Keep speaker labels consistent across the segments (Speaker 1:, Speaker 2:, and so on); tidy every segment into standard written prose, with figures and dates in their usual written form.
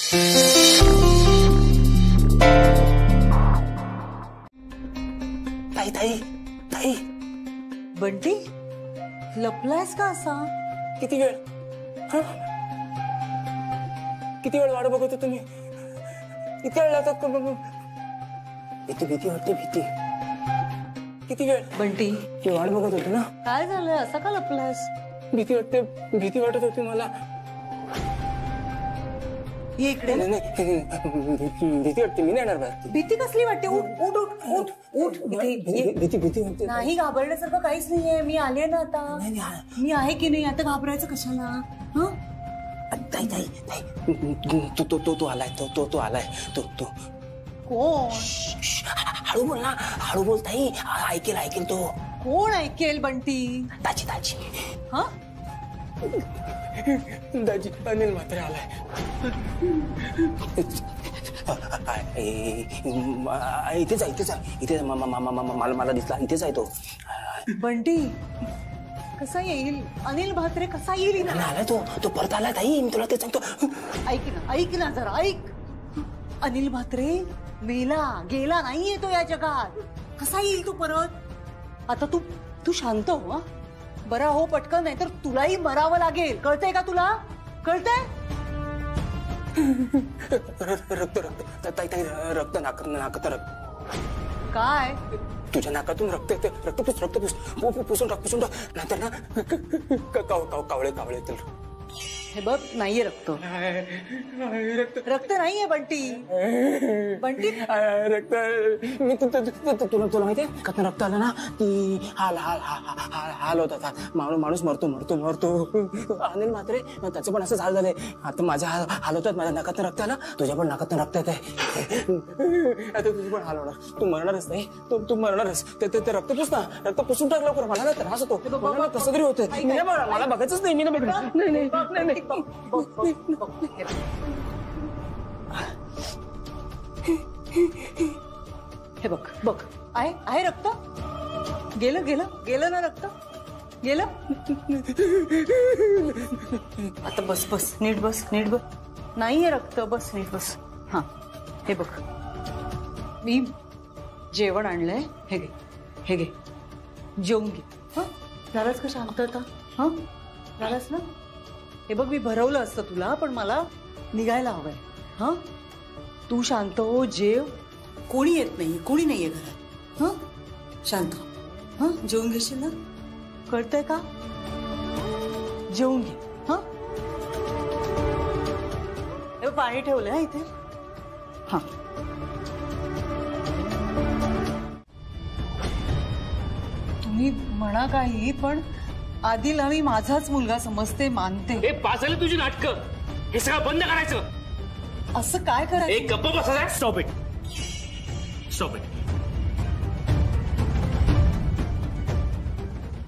Speaker 1: ताई ताई ताई
Speaker 2: बंटी लपलायस का असा?
Speaker 1: किती वेळ किती वेळ वाट बघतो तुम्ही? किती वेळ लागतात? भीती भीती वाटते भीती. किती वेळ
Speaker 2: बंटी
Speaker 1: मी वाट बघत होतो ना.
Speaker 2: काय झालंय असा का लपलायस?
Speaker 1: भीती वाटते भीती वाटत होती मला.
Speaker 2: ये इकडे.
Speaker 1: भीती वाटते मी नाही येणार बाहेर.
Speaker 2: भीती कसली वाटते? उठ उठ उठ उठ उठ इथे.
Speaker 1: भीती भीती वाटते.
Speaker 2: नाही घाबरण्यासारखं काहीच नाहीये. मी आले ना आता. मी आहे की नाही आता घाबरायचं कशाला? हं
Speaker 1: ताई ताई ताई तो आलाय तो आलाय तो
Speaker 2: कोण?
Speaker 1: हळू बोल ना हळू बोल ताई. ऐकेल तो.
Speaker 2: कोण ऐकेल बंटी?
Speaker 1: दाजी दाजी.
Speaker 2: हा
Speaker 1: दाजी अनिल म्हात्रे आलाय. इथेच इथे मला दिसला. इथेच आहे तो.
Speaker 2: बंटी कसा येईल? अनिल म्हात्रे कसा येईल?
Speaker 1: आलाय तो परत आलाय ताई. मी तुला ते सांगतो.
Speaker 2: ऐक ना जरा ऐक. अनिल म्हात्रे गेला नाहीये तो या जगात. कसा येईल तो परत? आता तू शांत हो. बरा हो पटकन, नाही तर तुलाही मरावं लागेल. कळतंय का तुला? कळतंय?
Speaker 1: रक्त ताई रक्त नाकात रक्त.
Speaker 2: काय
Speaker 1: तुझ्या नाकातून रक्त येते. रक्त पुसून टाक नाहीतर ना कावळे येतील.
Speaker 2: हे बघ नाहीये रक्त. रक्त नाहीये बंटी.
Speaker 1: रक्त मी तुला माहितीये का? रक्त आलं ना की हाल होतात. माणूस मरतो. अनिल म्हात्रे त्याचं पण असं हाल झालंय. आता माझ्या हाल होतात. माझ्या नाकात रक्त आलं. तुझ्या पण नाकात रक्त येत आहे. आता तुझी पण हाल होणार. तू मरणारच नाही. तू मरणारच. ते रक्त पुस ना. रक्त पुसून टाक लवकर. मला ना त्रास होतो. कसं तरी होतंय. मला बघायचंच नाही. मी नाही बघणार. नाही
Speaker 2: हे बघ आहे रक्त. गेलं ना रक्त. गेलं. आता बस नीट बस. नाहीये रक्त. बस नीट बस. हा हे बघ मी जेवण आणलंय. हे घे जेवून घे. हा झालंच का शांत आता? हा झालंच ना. हे बघ मी भरवलं असतं तुला, पण मला निघायला हवंय. हा तू शांत हो. जेव. कोणी येत नाही. कोणी नाहीये घरात. हा शांत. हा जेवून घेशील ना? कळतंय का? जेवून घे. हा हे पाणी ठेवलंय हा इथे. हा तुम्ही म्हणा काही, पण आदिल मी माझाच मुलगा समजते, मानते.
Speaker 3: हे पाचले तुझी नाटकं. हे सगळं बंद करायचं.
Speaker 2: असं काय करायचं?
Speaker 3: एक गप्प बसायचं. Stop it.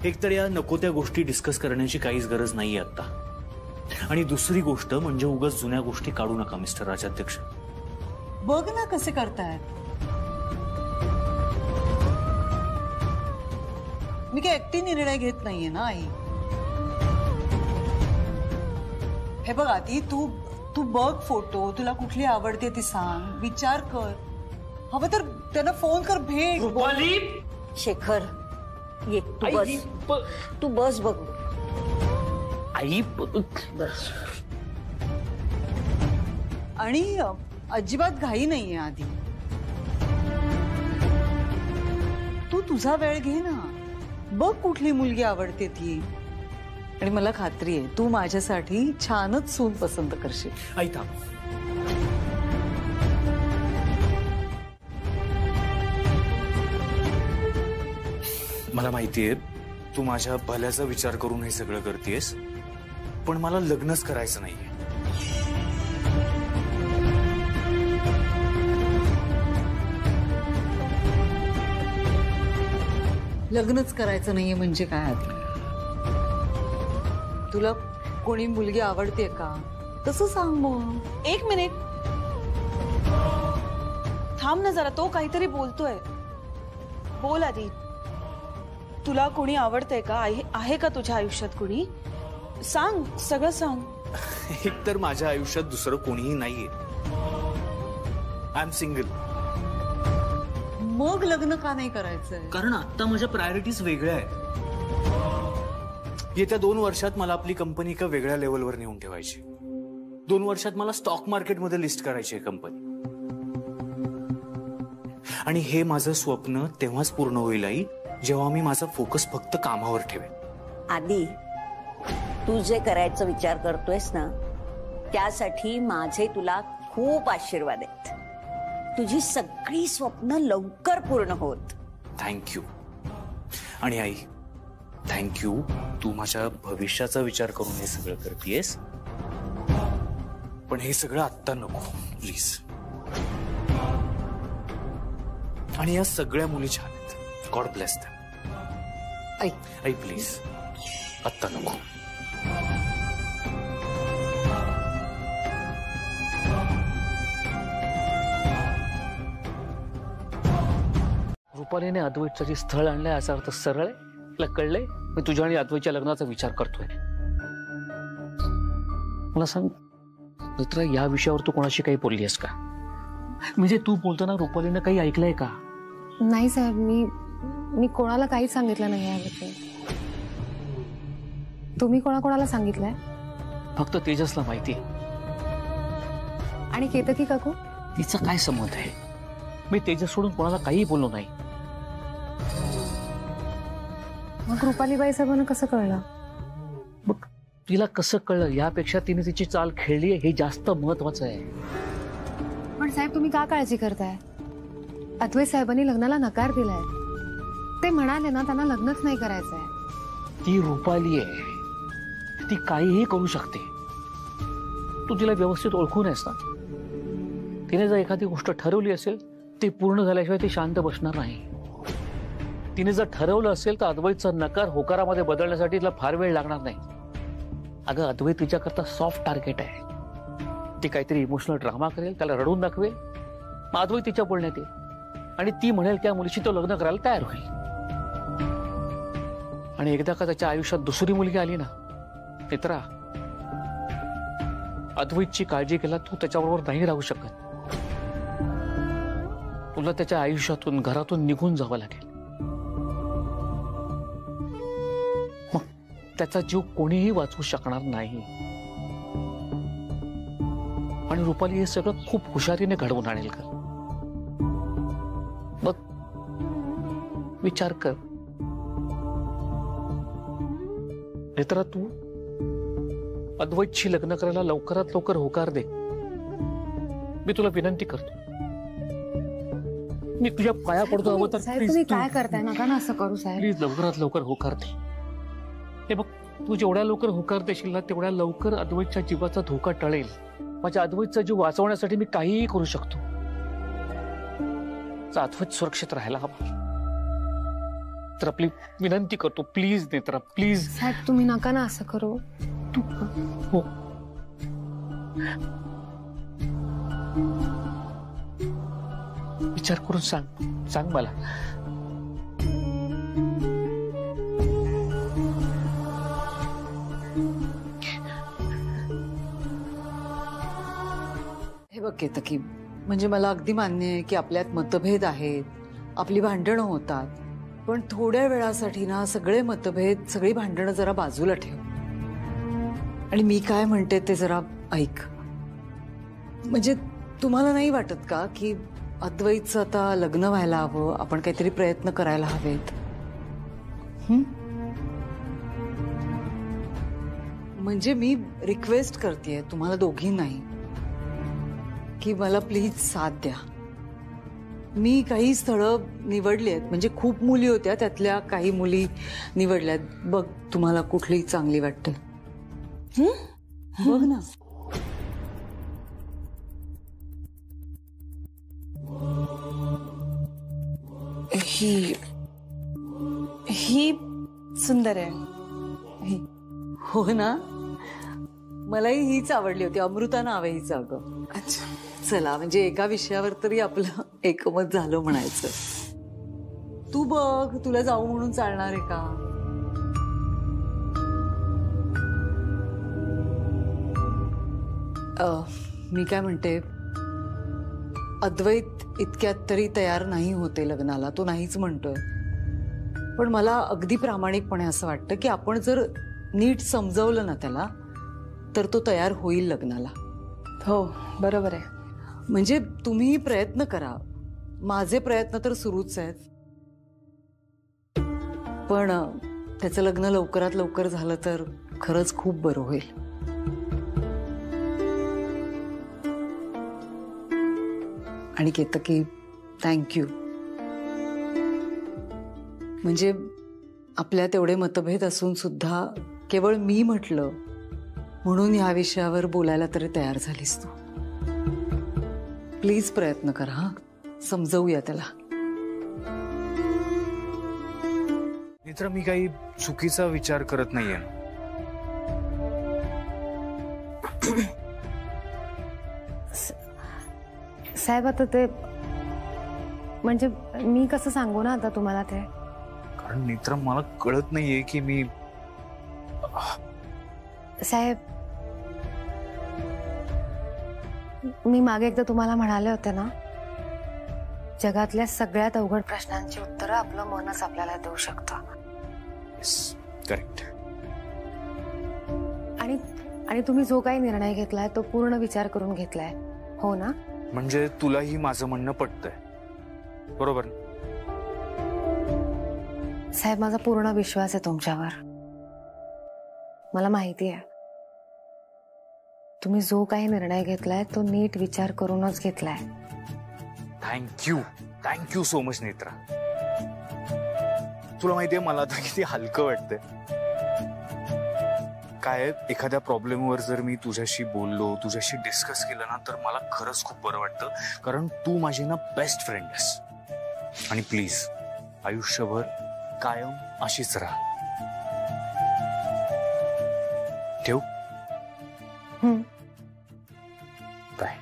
Speaker 3: एक तर या नको त्या गोष्टी डिस्कस करण्याची काहीच गरज नाहीये आता. आणि दुसरी गोष्ट म्हणजे उगाच जुन्या गोष्टी काढू नका मिस्टर राजाध्यक्ष.
Speaker 2: बघ ना कसे करतायत. मी काय एकटी निर्णय घेत नाहीये ना आई. हे बघ आधी तू बघ फोटो. तुला कुठली आवडते ती सांग. विचार कर. हवं तर त्यांना फोन कर. भेट.
Speaker 4: शेखर ये तू बस बघ.
Speaker 3: आई
Speaker 4: बस.
Speaker 2: आणि अजिबात घाई नाहीये आधी. तू तुझा वेळ घे ना. बघ कुठली मुलगी आवडते ती. आणि मला खात्री आहे तू माझ्यासाठी छानच सून पसंत करशील.
Speaker 3: आई थांब. मला माहितीये तू माझ्या भल्याचा विचार करून हे सगळं करतेस, पण मला लग्नच करायचं नाहीये.
Speaker 2: लग्नच करायचं नाहीये म्हणजे काय आधी? तुला कोणी मुलगी आवडते का तसं सांग मग.
Speaker 4: एक मिनिट थांब ना जरा. तो काहीतरी बोलतोय. बोल आधी. तुला कोणी आवडतंय का? आहे का तुझ्या आयुष्यात कोणी? सांग. सगळं सांग.
Speaker 3: एक तर माझ्या आयुष्यात दुसरं कोणीही नाहीये. I am single.
Speaker 2: मग लग्न का नाही करायचंय?
Speaker 3: कारण आता माझ्या प्रायोरिटीज वेगळ्या आहेत. येत्या 2 वर्षात मला आपली कंपनी एका वेगळ्या लेवलवर नेऊन ठेवायची. 2 वर्षात मला स्टॉक मार्केटमध्ये लिस्ट करायची आहे कंपनी. आणि हे माझं स्वप्न तेव्हाच पूर्ण होईल आई, जेव्हा मी माझा फोकस फक्त कामावर ठेवेन.
Speaker 5: आधी तू जे करायचा विचार करतोयस ना, त्यासाठी माझे तुला खूप आशीर्वाद आहेत. तुझी सगळी स्वप्न लवकर पूर्ण होत.
Speaker 3: थँक्यू. आणि आई, थँक्यू, तू माझ्या भविष्याचा विचार करून हे सगळं करतेस. पण हे सगळं आत्ता नको प्लीज. आणि या सगळ्या मुली छान आहेत. God bless them. I please आत्ता नको.
Speaker 6: रुपालीने अद्वैतचं जे स्थळ आणलंय याचा अर्थ सरळ आहे. तुला कळलंय? मी तुझ्या आणि अद्वैतच्या लग्नाचा विचार करतोय. मला सांग मित्र, या विषयावर तू कोणाशी काही बोलली आहेस का? म्हणजे तू बोलताना रुपालीनं काही ऐकलंय का?
Speaker 7: नाही साहेब, मी कोणाला काहीच सांगितलं नाही याबद्दल. तुम्ही कोणाकोणाला सांगितलंय?
Speaker 6: फक्त तेजसला माहिती.
Speaker 7: आणि केतकी काकू?
Speaker 6: तिचा काय संबंध आहे? मी तेजस सोडून कोणाला काही बोललो नाही.
Speaker 7: मग रुपालीबाई साहेबांना कसं कळलं?
Speaker 6: मग तिला कसं कळलं यापेक्षा तिने तिची चाल खेळली हे जास्त महत्वाचं आहे.
Speaker 7: पण साहेब, तुम्ही का काळजी करताय? अद्वैत साहेबांनी लग्नाला नकार दिलाय. ते म्हणाले ना, त्यांना लग्नच नाही करायचंय.
Speaker 6: ती रुपाली आहे, ती काहीही करू शकते. तू तिला व्यवस्थित ओळखून आहेस ना. तिने जर एखादी गोष्ट ठरवली असेल, ती पूर्ण झाल्याशिवाय ती शांत बसणार नाही. तिने जर ठरवलं असेल तर अद्वैतचा नकार होकारामध्ये बदलण्यासाठी तिला फार वेळ लागणार नाही. अगं, अद्वैत तिच्याकरता सॉफ्ट टार्गेट आहे. ती काहीतरी इमोशनल ड्रामा करेल, त्याला रडून दाखवेल, मग अद्वैत तिच्या बोलण्यात येईल आणि ती म्हणेल त्या मुलीशी तो लग्न करायला तयार होईल. आणि एकदा का त्याच्या आयुष्यात दुसरी मुलगी आली ना मित्रा, अद्वैतची काळजी केला तू त्याच्याबरोबर नाही राहू शकत. तुला त्याच्या आयुष्यातून, घरातून निघून जावं लागेल. मग त्याचा जीव कोणीही वाचवू शकणार नाही. आणि रुपाली हे सगळं खूप हुशारीने घडवून आणेल का? बघ, विचार कर. मित्रा, तू अद्वैतशी लग्न करायला लवकरात लवकर होकार दे. मी तुला विनंती करतो. मी तुझ्या पाया पडतो. हवं तर
Speaker 7: साहेब, तुम्ही काय करताय? नका ना असं करू साहेब.
Speaker 6: प्लीज लवकरात लवकर होकार दे. हे बघ, तू जेवढ्या लवकर होकार देशील ना, तेवढ्या लवकर अद्वैतच्या जीवाचा धोका टळेल. माझ्या अद्वैतचा जीव वाचवण्यासाठी मी काहीही करू शकतो. अद्वैत सुरक्षित राहायला हवा. तर आपली विनंती करतो, प्लीज नेत्रा, प्लीज.
Speaker 7: साहेब, तुम्ही नका ना असं करू.
Speaker 6: तू हो, विचार करून सांग मला.
Speaker 2: हे बघ केतकी, म्हणजे मला अगदी मान्य आहे की आपल्यात मतभेद आहेत, आपली भांडणं होतात. पण थोड्या वेळासाठी ना सगळे मतभेद, सगळी भांडणं जरा बाजूला ठेव. आणि मी काय म्हणते ते जरा ऐक. म्हणजे तुम्हाला नाही वाटत का की अद्वैतचं आता लग्न व्हायला हवं, आपण काहीतरी प्रयत्न करायला हवेत? म्हणजे मी रिक्वेस्ट करतेय तुम्हाला दोघींनाही की मला प्लीज साथ द्या. मी काही स्थळं निवडली आहेत, म्हणजे खूप मुली होत्या, त्यातल्या काही मुली निवडल्यात. बघ तुम्हाला कुठली चांगली वाटते. बघ ना.
Speaker 4: ही सुंदर आहे.
Speaker 2: हो ना, मलाही हीच आवडली होती. अमृता नाव आहे हिचं. अगं
Speaker 4: अच्छा,
Speaker 2: चला, म्हणजे एका विषयावर तरी आपलं एकमत झालं म्हणायचं. तू बघ, तुला जाऊ म्हणून चालणार आहे का? मी काय म्हणते, अद्वैत इतक्यात तरी तयार नाही होते लग्नाला, तो नाहीच म्हणतोय. पण मला अगदी प्रामाणिकपणे असं वाटतं की आपण जर नीट समजवलं ना त्याला तर तो तयार होईल लग्नाला.
Speaker 4: हो बरोबर आहे.
Speaker 2: म्हणजे तुम्ही प्रयत्न करा, माझे प्रयत्न तर सुरूच आहेत. पण त्याचं लग्न लवकरात लवकर झालं तर खरंच खूप बरं होईल. आणि केतकी, थँक्यू. म्हणजे आपल्या तेवढे मतभेद असून सुद्धा केवळ मी म्हटलं म्हणून या विषयावर बोलायला तरी तयार झालीस तू. प्लीज प्रयत्न करा, हा, समजवूया त्याला.
Speaker 3: नेत्रा, मी काही चुकीचा विचार करत नाहीये.
Speaker 7: साहेब आता ते म्हणजे मी कसं सांगू ना आता तुम्हाला ते.
Speaker 3: कारण नेत्रा, मला कळत नाहीये की मी
Speaker 7: साहेब मी मागे एकदा तुम्हाला म्हणाले होते ना, जगातल्या सगळ्यात अवघड प्रश्नांची उत्तरं आपलं मनच आपल्याला देऊ शकतं.
Speaker 3: करेक्ट.
Speaker 7: आणि तुम्ही जो काही निर्णय घेतलाय तो पूर्ण विचार करून घेतलाय, हो ना?
Speaker 3: म्हणजे तुलाही माझं म्हणणं पटतंय, बरोबर?
Speaker 7: साहेब माझा पूर्ण विश्वास आहे तुमच्यावर. मला माहिती आहे तुम्ही जो काही निर्णय घेतलाय तो नीट विचार करूनच घेतलाय.
Speaker 3: Thank you so much Netra. तुला माहितीये मला आता किती हलकं वाटतंय. काय एखाद्या प्रॉब्लेमवर जर मी तुझ्याशी बोललो, तुझ्याशी डिस्कस केलं ना, तर मला खरंच खूप बरं वाटतं. कारण तू माझी ना बेस्ट फ्रेंड आहेस. आणि प्लीज आयुष्यभर कायम अशीच राहा. ठेव. बाय.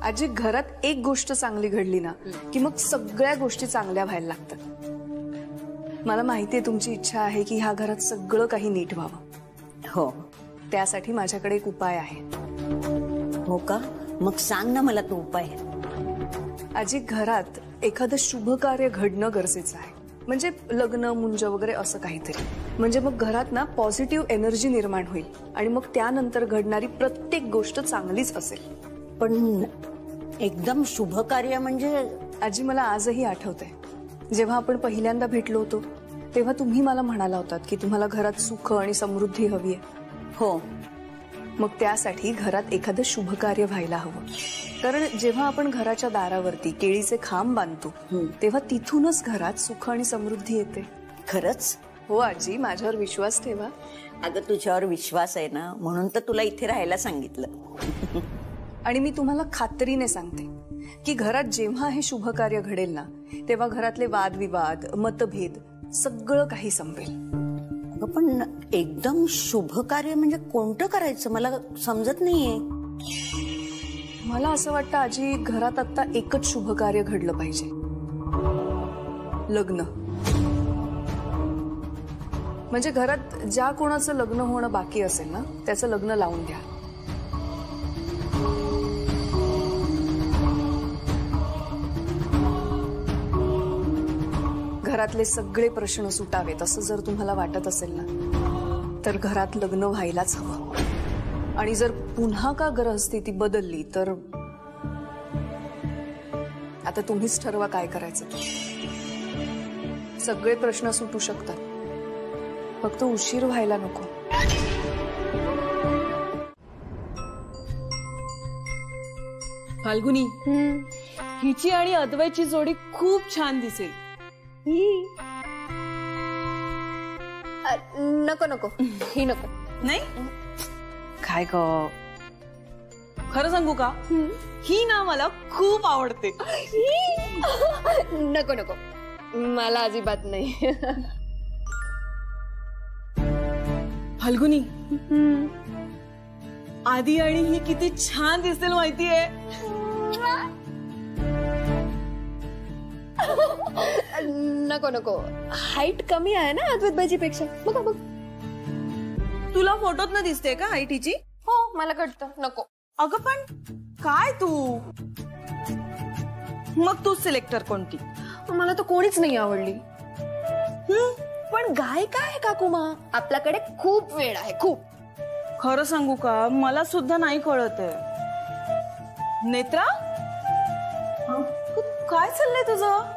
Speaker 4: आजी, घरात एक गोष्ट चांगली घडली ना की मग सगळ्या गोष्टी चांगल्या व्हायला लागतात. मला माहितीये तुमची इच्छा आहे की ह्या घरात सगळं काही नीट व्हावं.
Speaker 5: हो.
Speaker 4: त्यासाठी माझ्याकडे एक उपाय आहे.
Speaker 5: हो का? मग सांग ना मला तो उपाय.
Speaker 4: आजी, घरात एखादं शुभ कार्य घडणं गरजेचं आहे. म्हणजे लग्न, मुंज वगैरे असं काहीतरी. म्हणजे मग घरात ना पॉझिटिव्ह एनर्जी निर्माण होईल आणि मग त्यानंतर घडणारी प्रत्येक गोष्ट चांगलीच असेल.
Speaker 5: पण एकदम शुभ कार्य म्हणजे?
Speaker 4: आजी, मला आजही आठवतंय जेव्हा आपण पहिल्यांदा भेटलो होतो तेव्हा तुम्ही मला म्हणाला होतात की तुम्हाला घरात सुख आणि समृद्धी हवी आहे.
Speaker 5: हो.
Speaker 4: मग त्यासाठी घरात एखादं शुभ कार्य व्हायला हवं. कारण जेव्हा आपण घराच्या दारावरती केळीचे खांब बांधतो तेव्हा तिथूनच घरात सुख आणि समृद्धी येते.
Speaker 5: खरंच?
Speaker 4: हो आजी, माझ्यावर विश्वास ठेवा.
Speaker 5: अगं तुझ्यावर विश्वास आहे ना, म्हणून तर तुला इथे राहायला सांगितलं.
Speaker 4: आणि मी तुम्हाला खात्रीने सांगते की घरात जेव्हा हे शुभ कार्य घडेल ना तेव्हा घरातले वादविवाद, मतभेद सगळं काही संपेल.
Speaker 5: पण एकदम शुभ कार्य म्हणजे कोणतं करायचं मला समजत नाहीये.
Speaker 4: मला असं वाटतं आजी, घरात आता एकच शुभ कार्य घडलं पाहिजे. लग्न. म्हणजे घरात ज्या कोणाचं लग्न होणं बाकी असेल ना त्याचं लग्न लावून द्या. घरातले सगळे प्रश्न सुटावेत असं जर तुम्हाला वाटत असेल ना तर घरात लग्न व्हायलाच हवं. आणि जर पुन्हा का ग्रहस्थिती बदलली तर आता तुम्हीच ठरवा काय करायचं. सगळे प्रश्न सुटू शकतात, फक्त उशीर व्हायला नको.
Speaker 8: फाल्गुनी, हिची आणि अद्वैतची जोडी खूप छान दिसेल.
Speaker 7: नको नको, ही नको.
Speaker 8: नाही काय ग, खरं सांगू का, ही ना मला खूप आवडते.
Speaker 7: नको नको, मला अजिबात नाही.
Speaker 8: फाल्गुनी, आधी आणि ही किती छान दिसेल माहितीये.
Speaker 4: नको नको, हाईट कमी आहे ना अद्वैत बाईची पेक्षा. बघा बघ.
Speaker 8: तुला फोटोत न दिसते का हाईट हिची?
Speaker 4: हो मला कळतं. नको.
Speaker 8: अगं पण काय तू, मग तू सिलेक्टर कोणती?
Speaker 4: मला तर कोणीच नाही आवडली. पण गायिका आहे काकुमा, आपल्याकडे खूप वेळ आहे, खूप.
Speaker 8: खरं सांगू का, मला सुद्धा नाही कळत आहे. नेत्रा, काय चाललंय तुझं?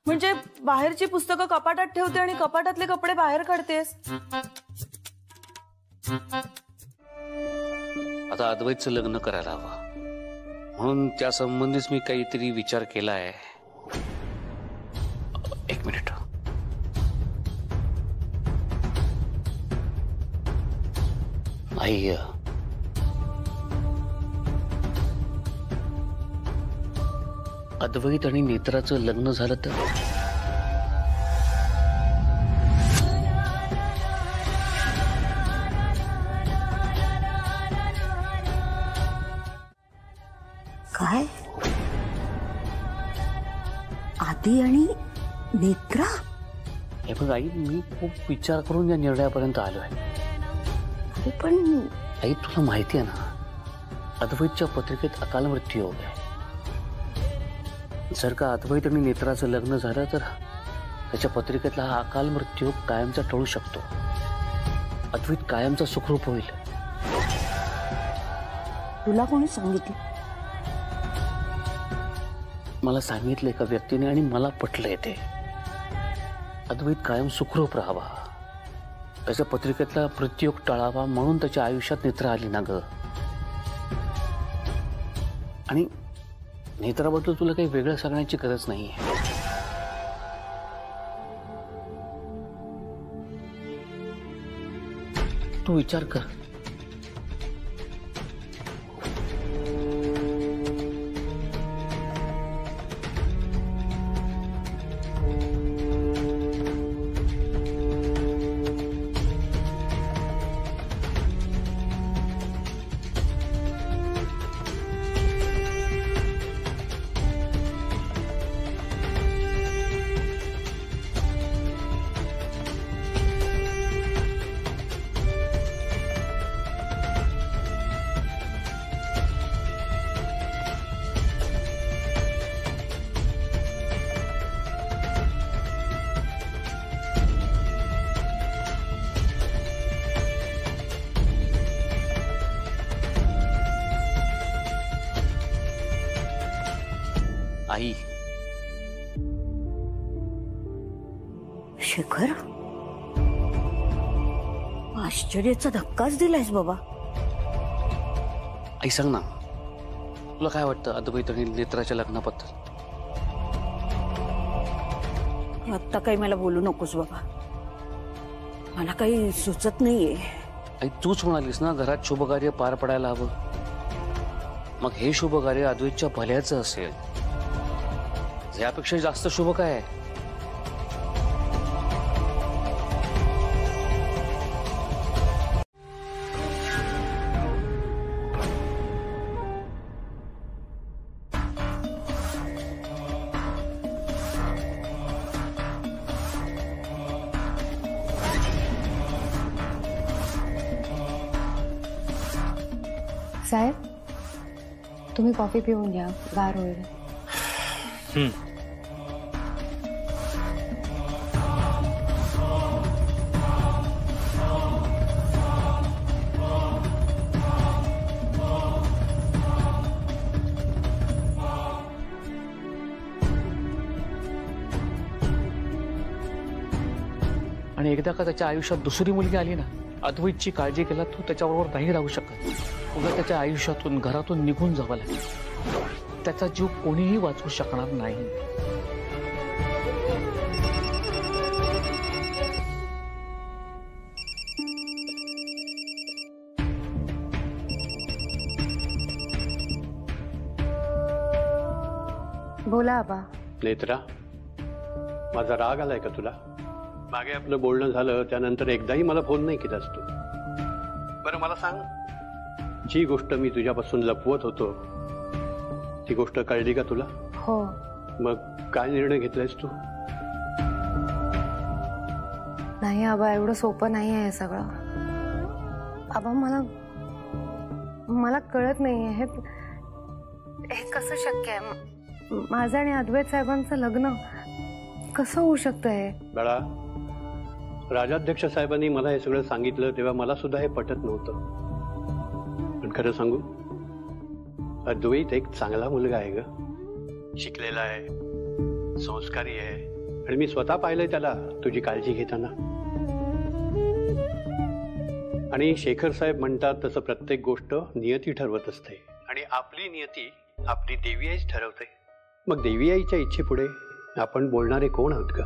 Speaker 8: म्हणजे बाहेरची पुस्तकं कपाटात ठेवते आणि कपाटातले कपडे बाहेर काढतेस.
Speaker 6: आता अद्वैतचं लग्न करायला हवं, म्हणून त्या संबंधीच मी काहीतरी विचार केला आहे. एक मिनिट. आई, अद्वैत आणि नेत्राचं लग्न झालं तर
Speaker 5: काय? आदी आणि नेत्रा?
Speaker 6: हे बघ आई, मी खूप विचार करून या निर्णयापर्यंत आलोय.
Speaker 5: अरे पण
Speaker 6: आई, तुला माहिती आहे ना, अद्वैतच्या पत्रिकेत अकाल मृत्यू योग आहे. जर का अद्वैत आणि नेत्राचं लग्न झालं तर त्याच्या पत्रिकेतला हा अकाल मृत्यू कायमचा टळू शकतो. अद्वैत कायमचा सुखरूप होईल.
Speaker 5: तुला कोणी सांगितलं?
Speaker 6: मला सांगितलं एका व्यक्तीने आणि मला पटलंय ते. अद्वैत कायम सुखरूप राहावा, त्याच्या पत्रिकेतला मृत्यूयोग टळावा, म्हणून त्याच्या आयुष्यात नेत्रा आली ना ग. आणि नेत्राबद्दल तुला काही वेगळं सांगण्याची गरज नाहीये. तू विचार कर. आई,
Speaker 5: शेखर, आश्चर्याचा धक्काच दिलायस बाबा.
Speaker 6: आई सांग ना, तुला काय वाटतं अद्वैत आणि नेत्राच्या लग्नाबद्दल?
Speaker 5: आत्ता काही मला बोलू नकोस बाबा, मला काही सुचत नाहीये.
Speaker 6: आई, तूच म्हणालीस ना घरात शुभकार्य पार पडायला हवं. मग हे शुभकार्य अद्वैतच्या भल्याचं असेल, यापेक्षा जास्त शुभ काय आहे?
Speaker 7: साहेब, तुम्ही कॉफी पिऊन घ्या, गार होईल.
Speaker 6: आणि एकदा का त्याच्या आयुष्यात दुसरी मुलगी आली ना, अद्वैतची काळजी केला तो त्याच्याबरोबर नाही राहू शकत. उगा त्याच्या आयुष्यातून, घरातून निघून जावं लागेल. त्याचा जीव कोणीही वाचवू शकणार नाही.
Speaker 7: बोला आबा.
Speaker 9: नेत्रा, माझा राग आलाय का तुला? मागे आपलं बोलणं झालं त्यानंतर एकदाही मला फोन नाही केलास तू. बरं मला सांग, जी गोष्ट मी तुझ्यापासून लपवत होतो ती गोष्ट कळली का तुला?
Speaker 7: हो.
Speaker 9: मग काय निर्णय घेतलायस तू?
Speaker 7: नाही आबा, एवढं सोपं नाही आहे सगळं. आबा मला कळत नाहीये हे कसं शक्य आहे. माझं आणि अद्वैत साहेबांचं लग्न कसं होऊ शकतंय?
Speaker 9: बाळा, राजाध्यक्ष साहेबांनी मला हे सगळं सांगितलं तेव्हा मला सुद्धा हे पटत नव्हतं. पण खरं सांगू, अद्वैत एक चांगला मुलगा आहे ग. शिकलेला आहे, संस्कारी आहे, आणि मी स्वतः पाहिलंय त्याला तुझी काळजी घेताना. आणि शेखर साहेब म्हणतात तसं प्रत्येक गोष्ट नियती ठरवत असते, आणि आपली नियती आपली देवी आईच ठरवते. मग देवी आईच्या इच्छेपुढे आपण बोलणारे कोण आहोत का?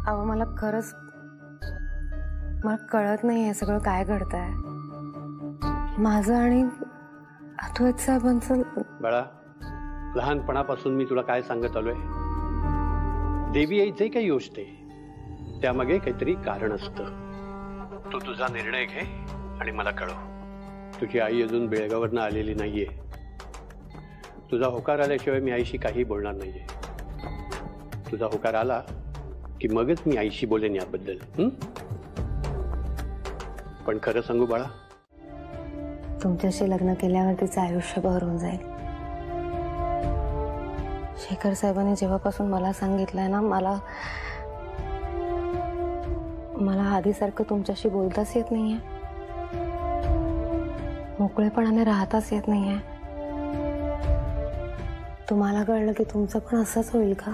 Speaker 7: अहो, मला कळत नाही हे सगळं काय घडतंय. माझं आणि अद्वैत साहेबांचं. बाळा,
Speaker 9: लहानपणापासून मी तुला काय सांगत आलोय, देवी आई जे काही योजते त्यामागे काहीतरी कारण असतं. तू तुझा निर्णय घे आणि मला कळव. तुझी आई अजून बेळगाववरनं आलेली नाहीये. तुझा होकार आल्याशिवाय मी आईशी काही बोलणार नाहीये. तुझा होकार आला की मगच मी आईशी बोलेन याबद्दल. पण खरं सांगू बाळा,
Speaker 7: तुमच्याशी लग्न केल्यावर तिचं आयुष्य भरून जाईल. शेखर साहेबांनी जेव्हापासून मला सांगितलंय ना, मला आधीसारखं तुमच्याशी बोलताच येत नाहीये, मोकळेपणाने राहताच येत नाहीये. तुम्हाला कळलं की तुमचं पण असंच होईल का?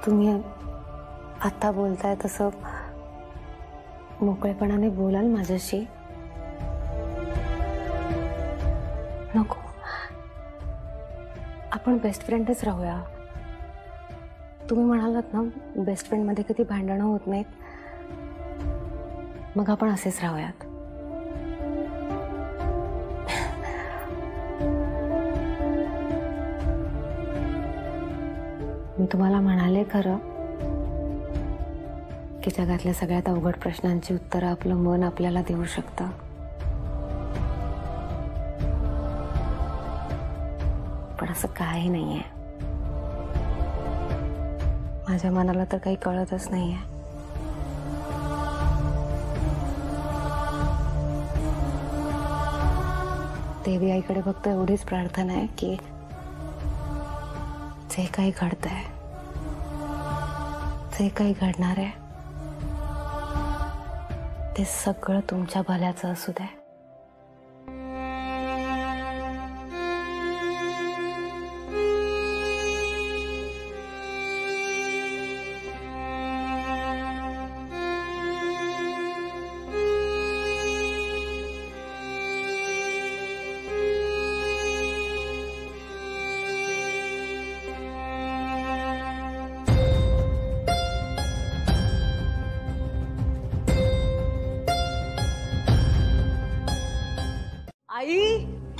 Speaker 7: तुम्ही आता बोलताय तसं मोकळेपणाने बोलाल माझ्याशी? नको, आपण बेस्ट फ्रेंडच राहूया. तुम्ही म्हणालात ना, बेस्ट फ्रेंड मध्ये कधी भांडणं होत नाहीत. मग आपण असेच राहूयात. मी तुम्हाला म्हणाले खरं की जगातल्या सगळ्यात अवघड प्रश्नांची उत्तरं आपलं मन आपल्याला देऊ शकतं. पण असं काही नाहीये. माझ्या मनाला तर काही कळतच नाहीये. देवी आईकडे फक्त एवढीच प्रार्थना आहे की जे काही घडतंय, जे काही घडणार आहे, ते सगळं तुमच्या भल्याचं असू दे.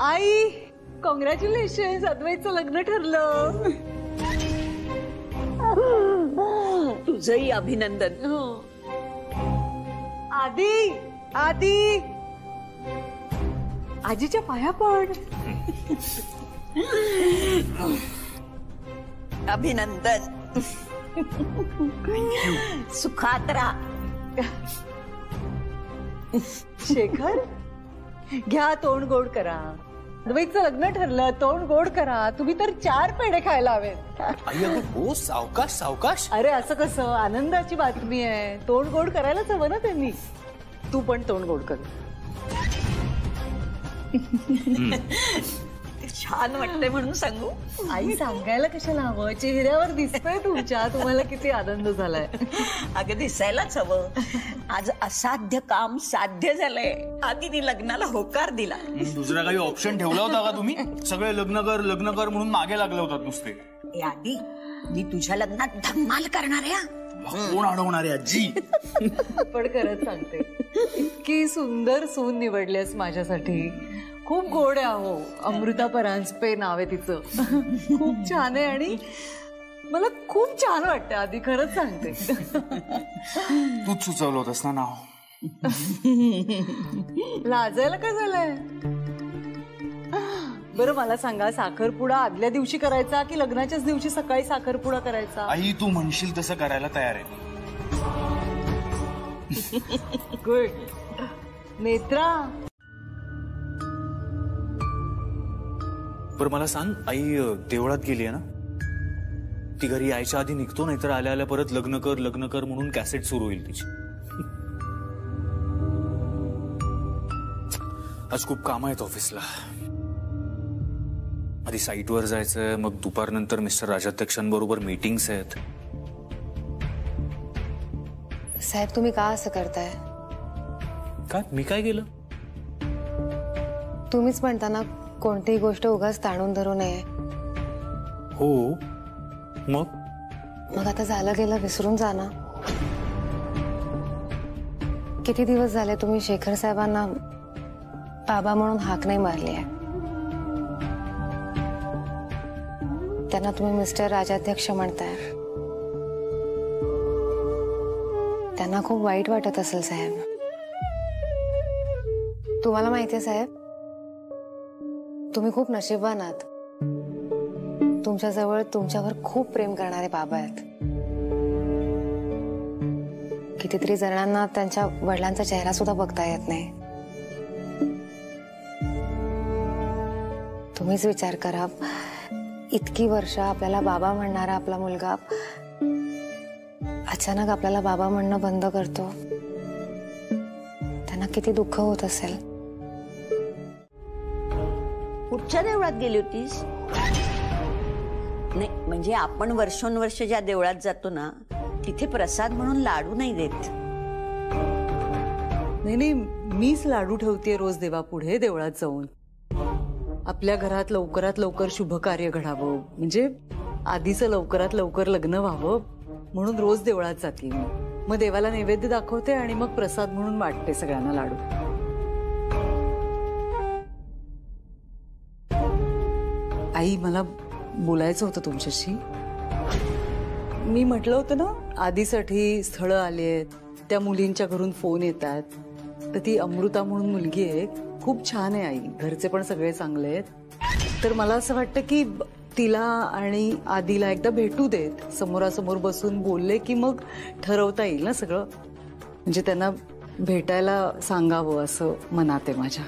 Speaker 2: आई, कॉंग्रॅच्युलेशन, अद्वैतचं लग्न ठरलं.
Speaker 5: तुझंही अभिनंदन.
Speaker 2: आधी आजीच्या पाया पड.
Speaker 5: अभिनंदन. सुखात राहा.
Speaker 2: शेखर, घ्या, तोंड गोड करा. अद्वैतचं लग्न ठरलं, तोंड गोड करा. तुम्ही तर 4 पेढे खायला हवेत.
Speaker 1: हो, सावकाश सावकाश.
Speaker 2: अरे असं कसं, आनंदाची बातमी आहे. तोंड गोड करायलाच हवं ना त्यांनी. तू पण तोंड गोड कर.
Speaker 5: छान वाटतंय म्हणून सांगू?
Speaker 2: आई, सांगायला कशाला हवं, चेहऱ्यावर दिसतंय तुमच्या. तुम्हाला किती आनंद झालाय.
Speaker 5: अगं दिसायलाच हवं. आज असाध्य काम साध्य झालंय. आधीनी लग्नाला होकार दिला.
Speaker 3: दुसरा काही ऑप्शन ठेवला होता का तुम्ही? सगळे लग्न कर म्हणून मागे लागले होतात नुसते.
Speaker 5: आधी मी तुझ्या लग्नात धमाल करणार आहे.
Speaker 3: कोण अडवणार आहे आजी?
Speaker 2: पण खरंच सांगते, इतकी सुंदर सून निवडलीस माझ्यासाठी. खूप गोड आहे अहो. अमृता परांजपे नाव आहे तिचं. खूप छान आहे आणि मला खूप छान वाटतं. आधी खरंच सांगते.
Speaker 3: तूच सुचवलं होतंस ना नाव.
Speaker 2: लाजायला काय झालंय? बरं मला सांगा, साखरपुडा आदल्या दिवशी करायचा की लग्नाच्याच दिवशी सकाळी साखरपुडा करायचा?
Speaker 3: आई तू म्हणशील तसं करायला तयार आहे.
Speaker 2: गुड. नेत्रा,
Speaker 3: बरं मला सांग, आई देवळात गेली आहे ना? ती घरी यायच्या आधी निघतो, नाहीतर आल्या आल्या परत लग्न कर म्हणून कॅसेट सुरू होईल तिची. आज खूप काम आहेत ऑफिसला. आधी साईटवर जायचंय, मग दुपारनंतर मिस्टर राजाध्यक्षांबरोबर मीटिंग्स आहेत.
Speaker 7: साहेब तुम्ही का असं करताय?
Speaker 3: काय मी काय केलं?
Speaker 7: तुम्हीच म्हणता ना कोणतीही गोष्ट उगाच ताणून धरू नये.
Speaker 3: हो मग
Speaker 7: मग आता झालं गेलं विसरून जा ना. किती दिवस झाले तुम्ही शेखर साहेबांना बाबा म्हणून हाक नाही मारली आहे. त्यांना तुम्ही मिस्टर राजाध्यक्ष म्हणताय. त्यांना खूप वाईट वाटत असेल साहेब. तुम्हाला माहितीये साहेब, तुम्ही खूप नशीबवान आहात. तुमच्याजवळ तुमच्यावर खूप प्रेम करणारे बाबा आहेत. कितीतरी जणांना त्यांच्या वडिलांचा चेहरा सुद्धा बघता येत नाही. तुम्हीच विचार करा, इतकी वर्ष आपल्याला बाबा म्हणणारा आपला मुलगा अचानक आपल्याला बाबा म्हणणं बंद करतो. त्यांना किती दुःख होत असेल.
Speaker 5: कुठच्या देवळात गेली होतीस? नाही म्हणजे आपण वर्षोनवर्ष ज्या देवळात जातो ना, तिथे प्रसाद म्हणून लाडू नाही देत.
Speaker 2: नाही, मीच लाडू ठेवतेय रोज देवापुढे देवळात जाऊन. आपल्या घरात लवकरात लवकर शुभ कार्य घडावं, म्हणजे आधीचं लवकरात लवकर लग्न व्हावं म्हणून रोज देवळात जाते. मग देवाला नैवेद्य दाखवते आणि मग प्रसाद म्हणून वाटते सगळ्यांना लाडू. आई मला बोलायचं होतं तुमच्याशी. मी म्हटलं होतं ना आधीसाठी स्थळं आली आहेत, त्या मुलींच्या घरून फोन येतात. तर ती अमृता म्हणून मुलगी आहे, खूप छान आहे आई. घरचे पण सगळे चांगले आहेत. तर मला असं वाटतं की तिला आणि आधीला एकदा भेटू देत. समोरासमोर बसून बोलले की मग ठरवता येईल ना सगळं. म्हणजे त्यांना भेटायला सांगावं असं मनात आहे माझ्या.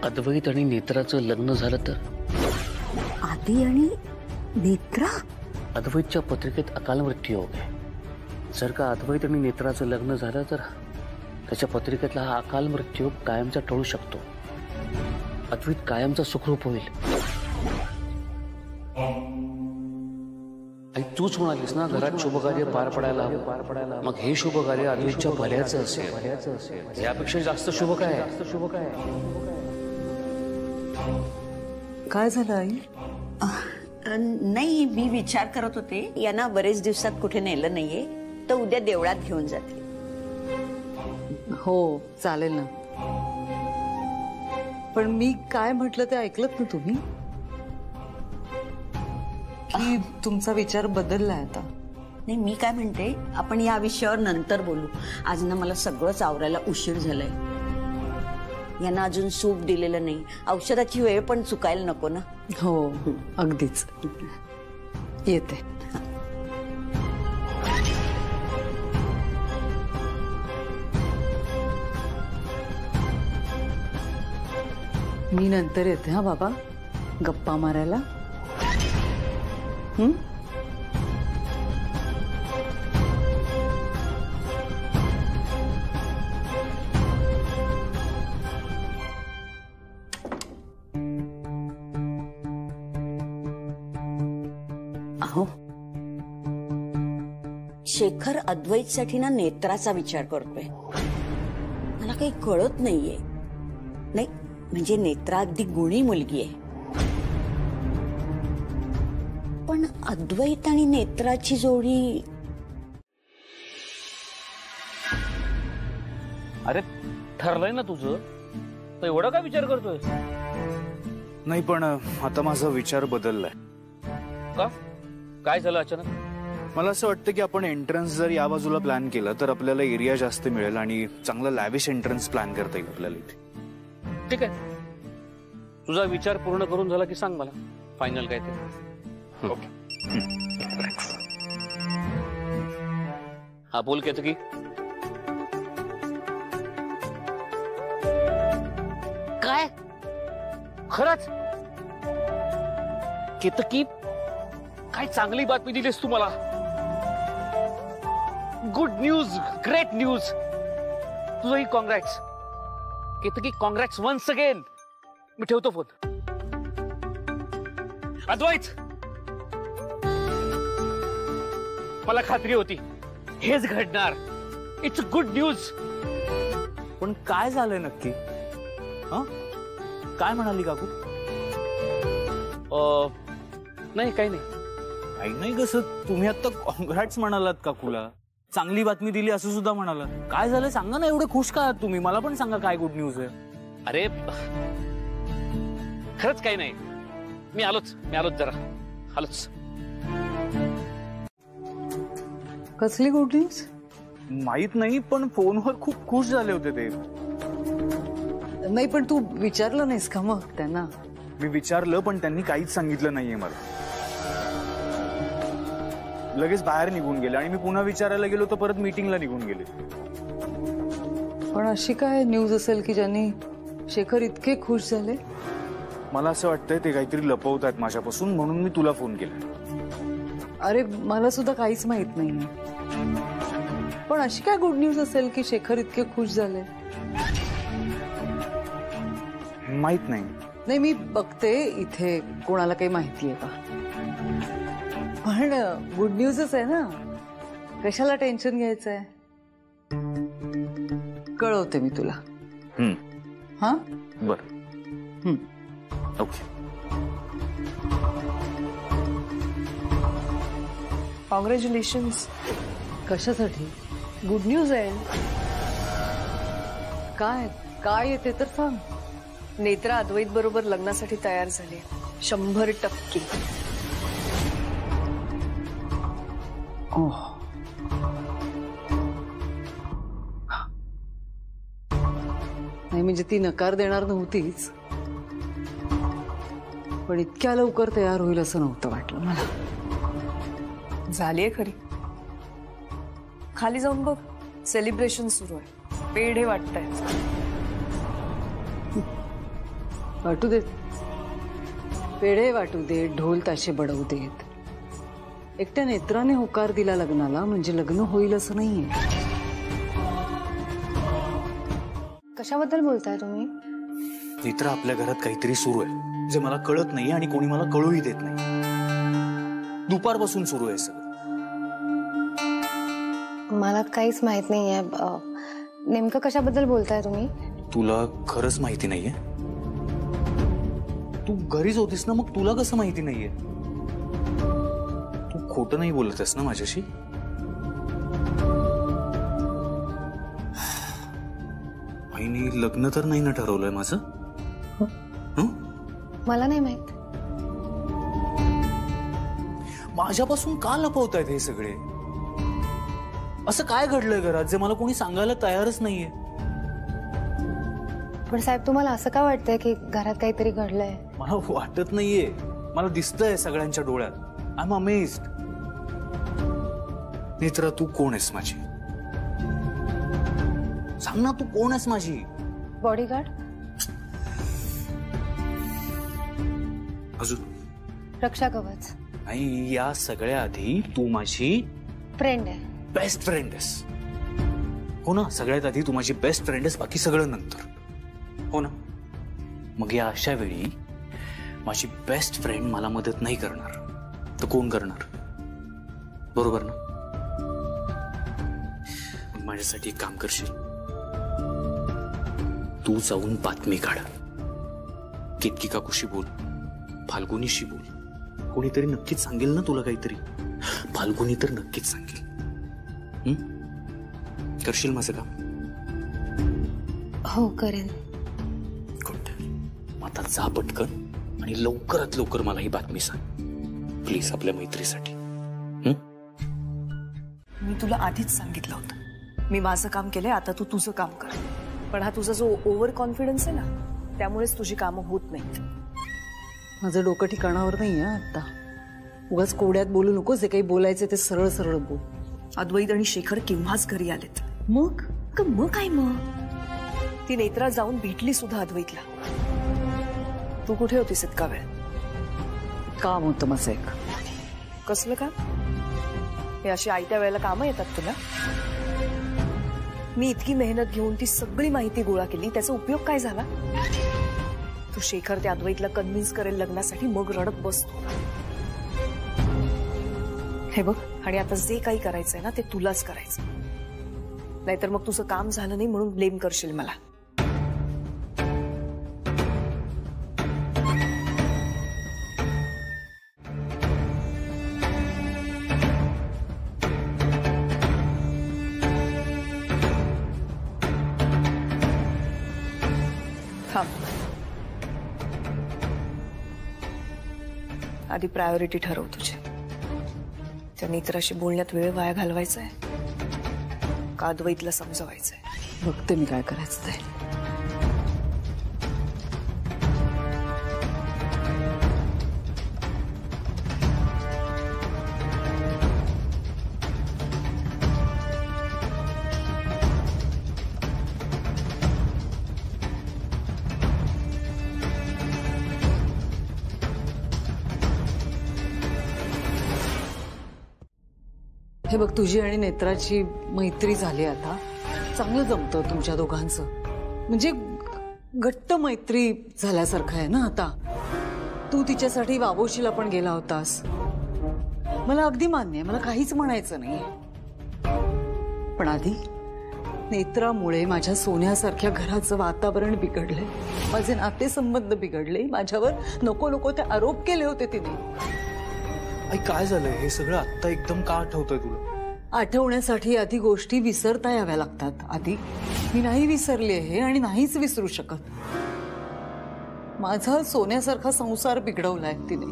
Speaker 6: अद्वैत आणि नेत्राचं लग्न झालं तर?
Speaker 5: आधी आणि नेत्रा?
Speaker 6: अद्वैतच्या पत्रिकेत अकाल मृत्यू योग आहे. जर का अद्वैत आणि नेत्राचं लग्न झालं तर त्याच्या पत्रिकेतला हा अकाल मृत्यू कायमचा टळू शकतो. अद्वैत कायमचा सुखरूप होईल. आई तूच म्हणालीस ना घरात शुभकार्य पार पडायला हवं. मग हे शुभकार्य अद्वैतच्या भल्याचं असेल. यापेक्षा जास्त शुभ काय?
Speaker 2: काय झालं आई?
Speaker 5: नाही मी विचार करत होते, यांना बरेच दिवसात कुठे नेलं नाहीये, तर उद्या देवळात घेऊन जाते.
Speaker 2: हो चालेल ना. पण मी काय म्हटलं ते ऐकलत ना तुम्ही? की तुमचा विचार बदललाय आता?
Speaker 5: नाही मी काय म्हणते, आपण या विषयावर नंतर बोलू. आज ना मला सगळंच आवरायला उशीर झालाय. यांना अजून सूप दिलेलं नाही. औषधाची वेळ पण चुकायला नको ना.
Speaker 2: हो अगदीच. येते. मी नंतर येते हा बाबा, गप्पा मारायला.
Speaker 5: अहो शेखर अद्वैतसाठी ना नेत्राचा विचार करतोय. मला काही कळत नाहीये. नाही म्हणजे नेत्रा अगदी गुणी मुलगी आहे, पण अद्वैत आणि नेत्राची जोडी
Speaker 6: अरे ठरलंय ना तुझं, तर एवढा काय विचार करतोय?
Speaker 3: नाही पण आता माझा विचार बदललाय.
Speaker 6: का? काय झालं अचानक?
Speaker 3: मला असं वाटतं की आपण एंट्रन्स जर या बाजूला प्लॅन केलं तर आपल्याला एरिया जास्त मिळेल आणि चांगलं लॅविश एंट्रन्स प्लॅन करता येईल आपल्याला इथे.
Speaker 6: ठीक आहे, तुझा विचार पूर्ण करून झाला की सांग मला फायनल काय ते.
Speaker 3: ओके.
Speaker 6: हा बोल केतकी. काय खरंच केतकी, काय चांगली बातमी दिलीस तू मला. Good news, great news. तुझंही congrats Ketaki, congrats once again. मी ठेवतो फोन. अद्वैत, मला खात्री होती हेच घडणार. It's good news.
Speaker 3: पण काय झालंय नक्की? काय म्हणाली काकू?
Speaker 6: नाही काही नाही.
Speaker 3: काही नाही कसं? तुम्ही आता कॉंग्रॅट्स म्हणालात काकूला, चांगली बातमी दिली असं सुद्धा म्हणालात. काय झालं सांगा ना, एवढे खुश का आहात तुम्ही? मला पण सांगा काय गुड न्यूज आहे.
Speaker 6: अरे खरंच काही नाही. मी आलोच जरा आलोच.
Speaker 2: कसली गुड न्यूज?
Speaker 3: माहित नाही, पण फोनवर खूप खुश झाले होते ते.
Speaker 2: नाही पण तू विचारलं नाहीस का मग त्यांना?
Speaker 3: मी विचारलं पण त्यांनी काहीच सांगितलं नाहीये मला. लगेच बाहेर निघून गेले आणि मी पुन्हा विचारायला गेलो तर परत मीटिंगला निघून गेले.
Speaker 2: पण अशी काय न्यूज असेल की ज्यांनी शेखर इतके खुश झाले?
Speaker 3: मला असं वाटतंय ते काहीतरी लपवतात माझ्यापासून, म्हणून मी तुला फोन केला.
Speaker 2: अरे मला सुद्धा काहीच माहित नाहीये. पण अशी काय गुड न्यूज असेल की शेखर इतके खुश झाले?
Speaker 3: माहित नाही.
Speaker 2: नाही मी बघते इथे कोणाला काही माहिती आहे का. पण गुड न्यूजच आहे ना, कशाला टेन्शन घ्यायचंय. कळवते मी तुला. हा
Speaker 3: बर. ओके.
Speaker 4: कॉंग्रॅच्युलेशन्स.
Speaker 2: कशासाठी?
Speaker 4: गुड न्यूज आहे.
Speaker 2: काय काय येते तर सांग.
Speaker 4: नेत्रा अद्वैत बरोबर लग्नासाठी तयार झाली 100%.
Speaker 2: नाही म्हणजे ती नकार देणार नव्हतीच, पण इतक्या लवकर तयार होईल असं नव्हतं वाटलं मला.
Speaker 4: झालीये खरी. खाली जाऊन बघ, सेलिब्रेशन सुरू आहे. पेढे वाटतायत.
Speaker 2: वाटू देत, पेढे वाटू देत, ढोल ताशे बडवू देत. एकट्या नेत्राने होकार दिला लग्नाला म्हणजे लग्न होईल असं नाहीये.
Speaker 7: कशाबद्दल बोलताय तुम्ही?
Speaker 3: नेत्रा, आपल्या घरात काहीतरी सुरू आहे जे मला कळत नाही आणि कोणी मला कळूही देत नाही. दुपारपासून सुरू आहे सगळं.
Speaker 7: मला काहीच माहित नाहीये. नेमकं कशाबद्दल बोलताय तुम्ही?
Speaker 3: तुला खरंच माहिती नाहीये? तू घरीच होतीस ना, मग तुला कसं माहिती नाहीये? तू खोटं नाही बोलतेस ना माझ्याशी? आईने लग्न तर नाही ना ठरवलंय माझं?
Speaker 7: मला नाही माहित.
Speaker 3: माझ्यापासून का लपवतायत हे सगळे? असं काय घडलंय घरात जे मला कोणी सांगायला तयारच नाहीये?
Speaker 7: पण साहेब, तुम्हाला असं का वाटतंय की घरात काहीतरी घडलंय?
Speaker 3: मला वाटत नाहीये, मला दिसतंय सगळ्यांच्या डोळ्यात. I am amazed. नेत्रा, तू कोण आहेस माझी? सांग ना, तू कोण आहेस माझी?
Speaker 7: बॉडीगार्ड.
Speaker 3: अजून?
Speaker 7: रक्षा कवच.
Speaker 3: नाही, या सगळ्या आधी तू माझी
Speaker 7: फ्रेंड आहे.
Speaker 3: बेस्ट फ्रेंड आहेस. हो ना? सगळ्यात आधी तू माझी बेस्ट फ्रेंड आहेस, बाकी सगळं नंतर. हो ना? मग या अशा वेळी माझी बेस्ट फ्रेंड मला मदत नाही करणार तर कोण करणार? बरोबर ना? मग माझ्यासाठी एक काम करशील? तू जाऊन बातमी काढ. केतकी काकूशी बोल, फाल्गुनीशी बोल. कोणीतरी नक्कीच सांगेल ना तुला काहीतरी. फाल्गुनी तर नक्कीच सांगेल. करशील माझं काम?
Speaker 7: हो करेन.
Speaker 3: गुड. आता जा पटकन आणि लवकरात लवकर मला ही बातमी सांग प्लीज, आपल्या मैत्रीसाठी.
Speaker 4: मी तुला आधीच सांगितलं होतं, मी माझं काम केलंय, आता तू तुझं काम कर. पण हा तुझा जो ओव्हर कॉन्फिडन्स आहे ना, त्यामुळेच तुझी कामं होत नाहीत.
Speaker 2: माझं डोकं ठिकाणावर नाही आहे आता. उगाच कोड्यात बोलू नकोस, जे काही बोलायचे ते सरळ सरळ बोल.
Speaker 4: अद्वैत आणि शेखर केव्हाच घरी आलेत.
Speaker 2: मग
Speaker 4: मग काय मग? ती नेत्रा जाऊन भेटली सुद्धा अद्वैतला. तू कुठे होतीस इतका वेळ?
Speaker 2: काम होतं माझं एक.
Speaker 4: कसलं काम? हे अशी आयत्या वेळेला कामं येतात तुला? मी इतकी मेहनत घेऊन ती सगळी माहिती गोळा केली, त्याचा उपयोग काय झाला? तू शेखर त्या अद्वैतला कन्व्हिन्स करेल लग्नासाठी, मग रडत बसतो. हे बघ, आणि आता जे काही करायचंय ना ते तुलाच करायचं, नाहीतर मग तुझं काम झालं नाही म्हणून ब्लेम करशील मला. आधी प्रायोरिटी ठरव तुझी. त्या नेत्राशी बोलण्यात वेळ वाया घालवायचा आहे का अद्वैतला समजवायचंय?
Speaker 2: बघते मी काय करायचं ते. हे बघ, तुझी आणि नेत्राची मैत्री झाली आता. चांगलं जमतं तुमच्या दोघांचं, म्हणजे घट्ट मैत्री झाल्यासारखं आहे ना आता. तू तिच्यासाठी वावोशीला पण गेला होतास, मला अगदी मान्य आहे, मला काहीच म्हणायचं नाही. पण आधी नेत्रामुळे माझ्या सोन्यासारख्या घराचं वातावरण बिघडलंय, माझे नातेसंबंध बिघडले, माझ्यावर नको नको ते आरोप केले होते तिने.
Speaker 3: आई काय झालंय? हे सगळं आत्ता एकदम का आठवतंय तुला?
Speaker 2: आठवण्यासाठी आधी गोष्टी विसरता याव्या लागतात. आधी मी नाही विसरली आहे आणि नाहीच विसरू शकत. माझा सोन्यासारखा संसार बिघडवलाय तिने.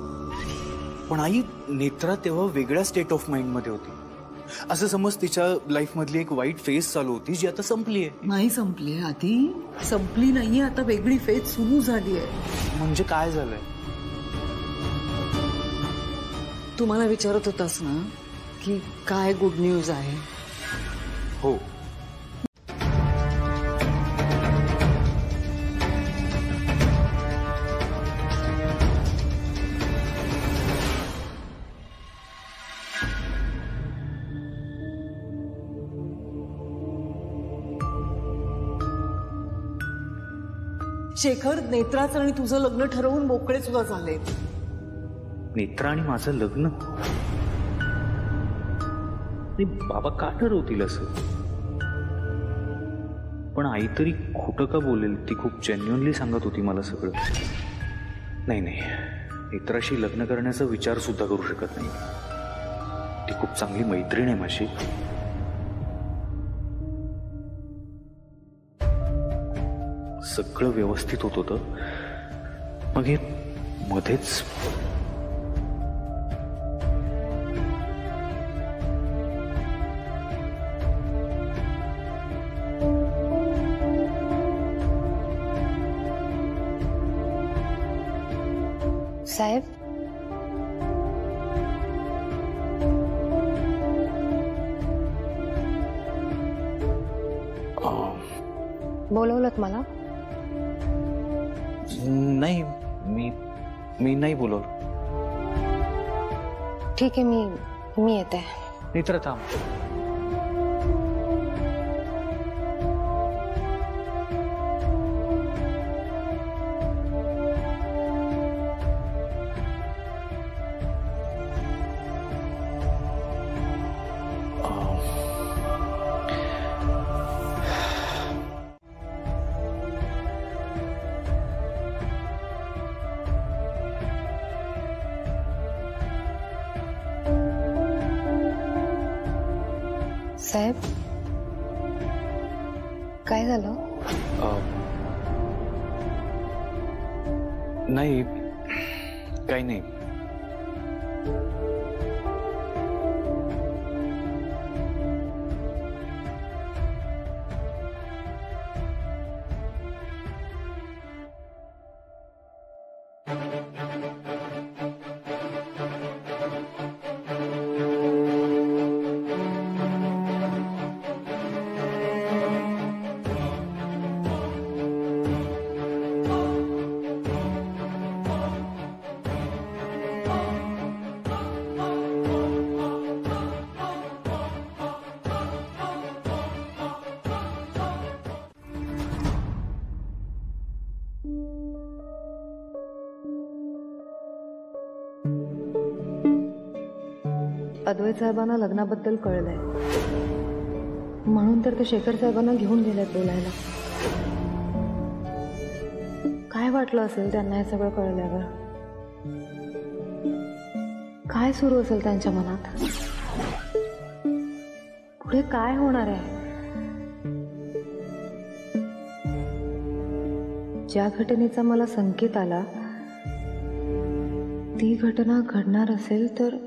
Speaker 3: पण आई, नेत्रा तेव्हा वेगळ्या स्टेट ऑफ माइंड मध्ये होती. असं समज तिच्या लाईफ मधली एक वाईट फेज चालू होती जी आता संपली आहे.
Speaker 2: नाही संपली आहे आधी, संपली नाहीये, आता वेगळी फेज सुरू झाली आहे.
Speaker 3: म्हणजे काय झालंय?
Speaker 2: तुम्हाला विचारत होतास ना की काय गुड न्यूज आहे?
Speaker 3: हो.
Speaker 2: शेखर, नेत्राचं आणि तुझं लग्न ठरवून मोकळे सुद्धा झाले.
Speaker 3: नेत्रा आणि माझं लग्न? बाबा का ठरवतील असं? पण आई तरी खोटं का बोलेल? ती खूप जेन्युइनली सांगत होती मला सगळं. नाही नाही, नेत्राशी लग्न करण्याचा विचार सुद्धा करू शकत नाही. ती खूप चांगली मैत्रीण आहे माझी. सगळं व्यवस्थित होत होतं, मग हे मध्येच.
Speaker 7: साहेब, बोलवलंत मला?
Speaker 3: नाही, मी नाही बोलवलं.
Speaker 7: ठीक आहे, मी येते.
Speaker 3: नेत्रा थांब.
Speaker 7: काय झालं?
Speaker 3: नाही, काही नाही.
Speaker 7: अद्वैत साहेबांना लग्नाबद्दल कळलंय म्हणून तर ते शेखर साहेबांना घेऊन गेलेत बोलायला. काय वाटलं असेल त्यांना हे सगळं कळल्यावर? काय सुरू असेल त्यांच्या मनात? पुढे काय होणार आहे? ज्या घटनेचा मला संकेत आला ती घटना घडणार असेल तर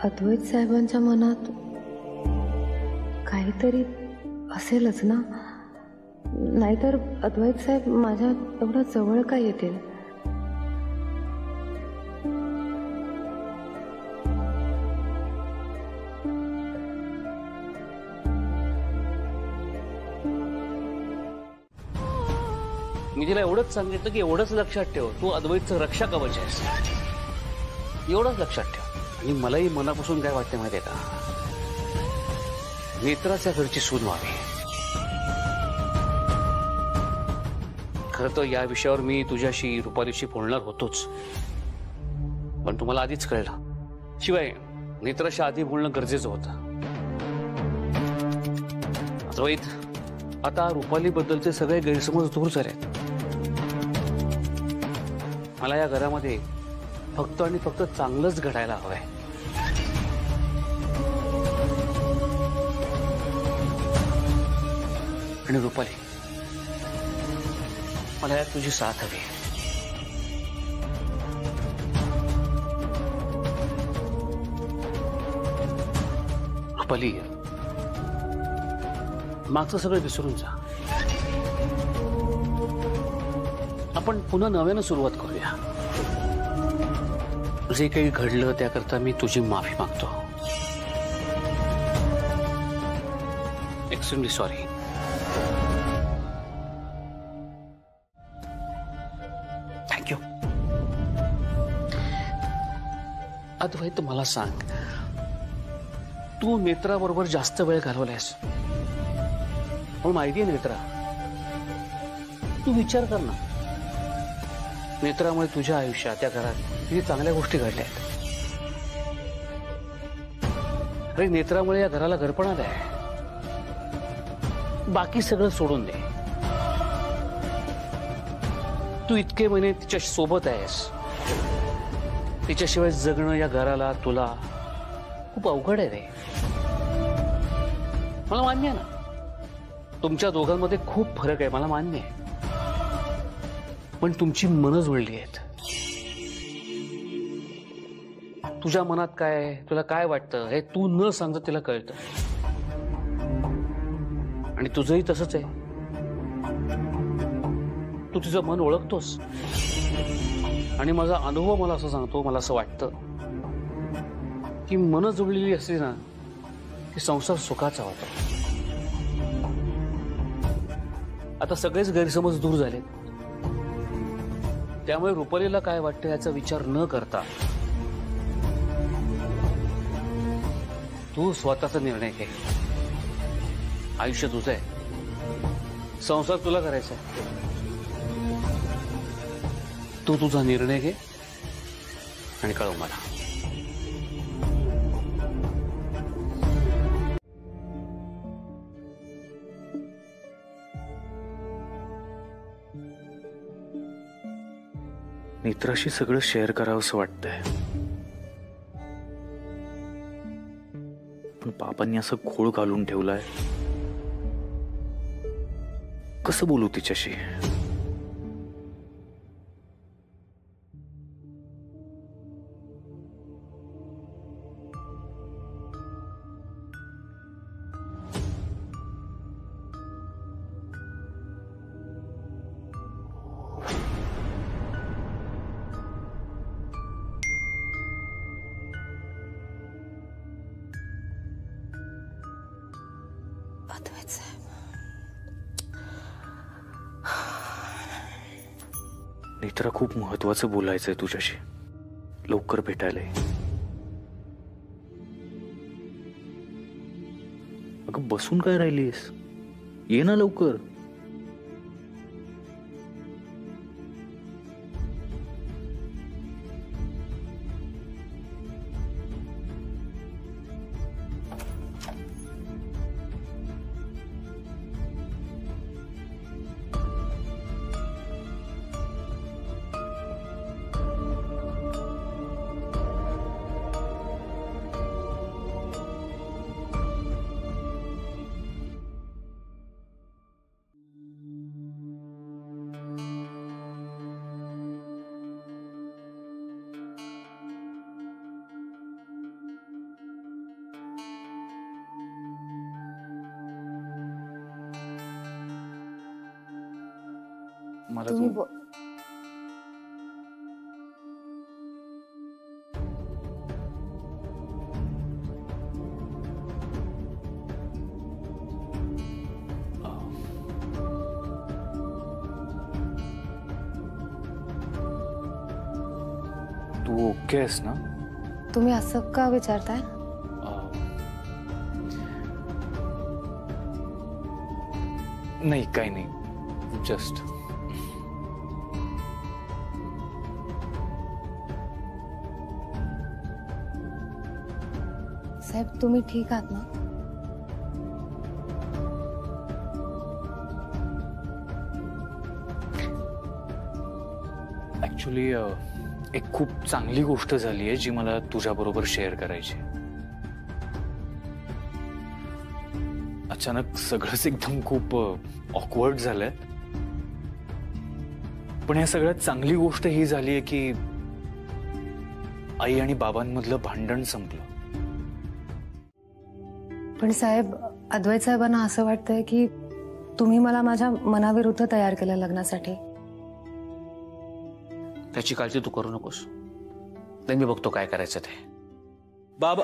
Speaker 7: अद्वैत साहेबांच्या मनात काहीतरी असेलच ना. नाहीतर अद्वैत साहेब माझ्या एवढ्या जवळ काय येतील?
Speaker 6: मी तिला एवढंच सांगितलं की एवढंच लक्षात ठेव, तू अद्वैतचं रक्षा कवच आहेस. एवढंच लक्षात ठेव. आणि मलाही मनापासून काय वाटते माहितीये का, नेत्राच्या घरची सून व्हावी. खरं तर या विषयावर मी तुझ्याशी रुपालीशी बोलणार होतोच, पण तुम्हाला आधीच कळलं. शिवाय नेत्राच्या आधी बोलणं गरजेचं होतं. अद्वैत, आता रुपालीबद्दलचे सगळे गैरसमज दूर झालेत. मला या घरामध्ये फक्त आणि फक्त चांगलंच घडायला हवंय. आणि रुपाली, मला यात तुझी साथ हवी. रुपाली, मागचं सगळं विसरून जा. आपण पुन्हा नव्यानं सुरुवात करूया. जे काही घडलं त्याकरता मी तुझी माफी मागतो. Extremely sorry. थँक्यू. अद्वैत, मला सांग, तू नेत्राबरोबर जास्त वेळ घालवलायस. पण माहिती आहे नेत्रा, तू विचार कर ना, नेत्रामुळे तुझ्या आयुष्यात त्या घरात किती चांगल्या गोष्टी घडल्या आहेत. अरे नेत्रामुळे या घराला घरपण आलंय. बाकी सगळं सोडून दे. तू इतके महिने तिच्या सोबत आहेस. तिच्याशिवाय जगणं या घराला, तुला खूप अवघड आहे रे. मला मान्य आहे ना, तुमच्या दोघांमध्ये खूप फरक आहे, मला मान्य आहे. पण तुमची मनं जुळली आहेत. तुझ्या मनात काय आहे, तुला काय वाटतं, हे तू न सांगता तिला कळतं. आणि तुझंही तसंच आहे. तू तिचं मन ओळखतोस. आणि माझा अनुभव मला असं सांगतो, मला असं वाटतं की मनं जुळलेली असली ना की संसार सुखाचा होतो. आता सगळेच गैरसमज दूर झाले. त्यामुळे रुपालीला काय वाटतं याचा विचार न करता तू स्वतःचा निर्णय घे. आयुष्य तुझं आहे, संसार तुला करायचा आहे. तू तुझा निर्णय घे आणि कळव मला.
Speaker 3: नेत्राशी सगळं शेअर करावं असं वाटतंय, पण बाबांनी असं घोळ घालून ठेवलाय. कसं बोलू तिच्याशी? नेत्रा, खूप महत्वाचं बोलायचंय तुझ्याशी. लवकर भेटायला ये. अगं बसून काय राहिलीस? ये ना लवकर. मला
Speaker 7: तुम्ही
Speaker 3: तू तू ओके आहेस ना?
Speaker 7: तुम्ही असं का विचारताय?
Speaker 3: नाही, काही नाही, जस्ट
Speaker 7: साहेब तुम्ही ठीक आहात ना?
Speaker 3: ऍक्च्युली एक खूप चांगली गोष्ट झाली आहे जी मला तुझ्या बरोबर शेअर करायची. अचानक सगळंच एकदम खूप ऑकवर्ड झालंय, पण या सगळ्यात चांगली गोष्ट ही झाली आहे की आई आणि बाबांमधलं भांडण संपलं.
Speaker 7: पण साहेब, अद्वैत साहेबांना असं वाटतंय की तुम्ही मला माझ्या मनाविरुद्ध तयार केलं लग्नासाठी.
Speaker 6: त्याची काळजी तू करू नकोस. नाही, मी बघतो काय करायचं ते. बाबा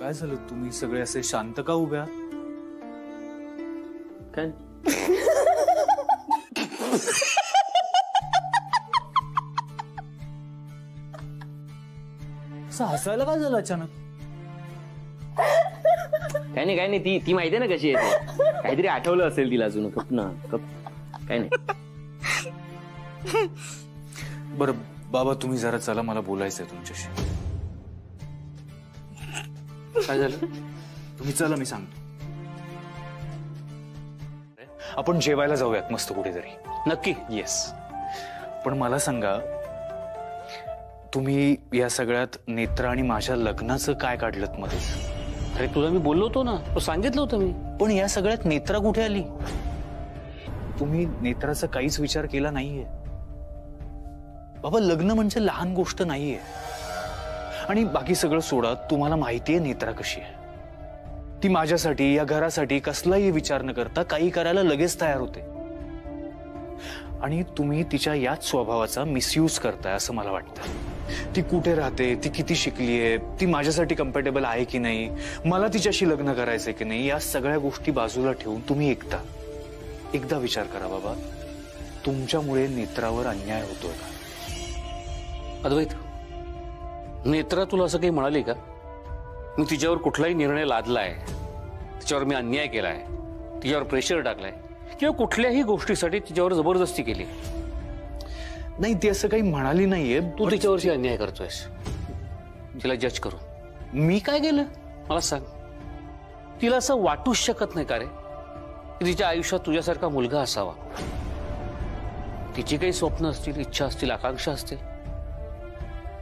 Speaker 3: काय झालं? तुम्ही सगळे असे शांत का उभ्या?
Speaker 6: काय
Speaker 3: असं हसायला काय झालं अचानक?
Speaker 10: काय नाही ती माहिती आहे ना कशी आहे ती. काहीतरी आठवलं असेल तिला अजून. कप ना कप. काय नाही.
Speaker 3: बरं बाबा, तुम्ही जरा चला, मला बोलायचंय तुमच्याशी.
Speaker 6: काय झालं?
Speaker 3: तुम्ही चला, मी सांगतो. आपण जेवायला जाऊयात मस्त कुठेतरी.
Speaker 6: नक्की?
Speaker 3: येस. पण मला सांगा, तुम्ही या सगळ्यात नेत्रा आणि माझ्या लग्नाचं काय काढलं मध्ये?
Speaker 6: अरे तुला मी बोललो होतो ना, तो सांगितलं होतं मी.
Speaker 3: पण या सगळ्यात नेत्रा कुठे आली? तुम्ही नेत्राचा काहीच विचार केला नाहीये. बाबा, लग्न म्हणजे लहान गोष्ट नाहीये. आणि बाकी सगळं सोडा, तुम्हाला माहितीये नेत्रा कशी आहे. ती माझ्यासाठी, या घरासाठी कसलाही विचार न करता काही करायला लगेच तयार होते. आणि तुम्ही तिच्या याच स्वभावाचा मिसयूज करताय असं मला वाटतं. ती कुठे राहते, ती किती शिकलीये, ती माझ्यासाठी कम्फर्टेबल आहे की नाही, मला तिच्याशी लग्न करायचंय की नाही, या सगळ्या गोष्टी बाजूला ठेवून तुम्ही एकदा विचार करा बाबा, तुमच्यामुळे नेत्रावर अन्याय होतोय का?
Speaker 6: अद्वैत, नेत्रा तुला असं काही म्हणाली का? मी तिच्यावर कुठलाही निर्णय लादलाय, तिच्यावर मी अन्याय केलाय, तिच्यावर प्रेशर टाकलाय किंवा कुठल्याही गोष्टीसाठी तिच्यावर जबरदस्ती केली?
Speaker 3: नाही, ती असं काही म्हणाली नाहीये.
Speaker 6: तू तिच्यावरती अन्याय करतोयस, तिला जज करू.
Speaker 3: मी काय केलं
Speaker 6: मला सांग. तिला असं वाटूच शकत नाही का रे की तिच्या आयुष्यात तुझ्यासारखा मुलगा असावा? तिची काही स्वप्न असतील, इच्छा असतील, आकांक्षा असतील.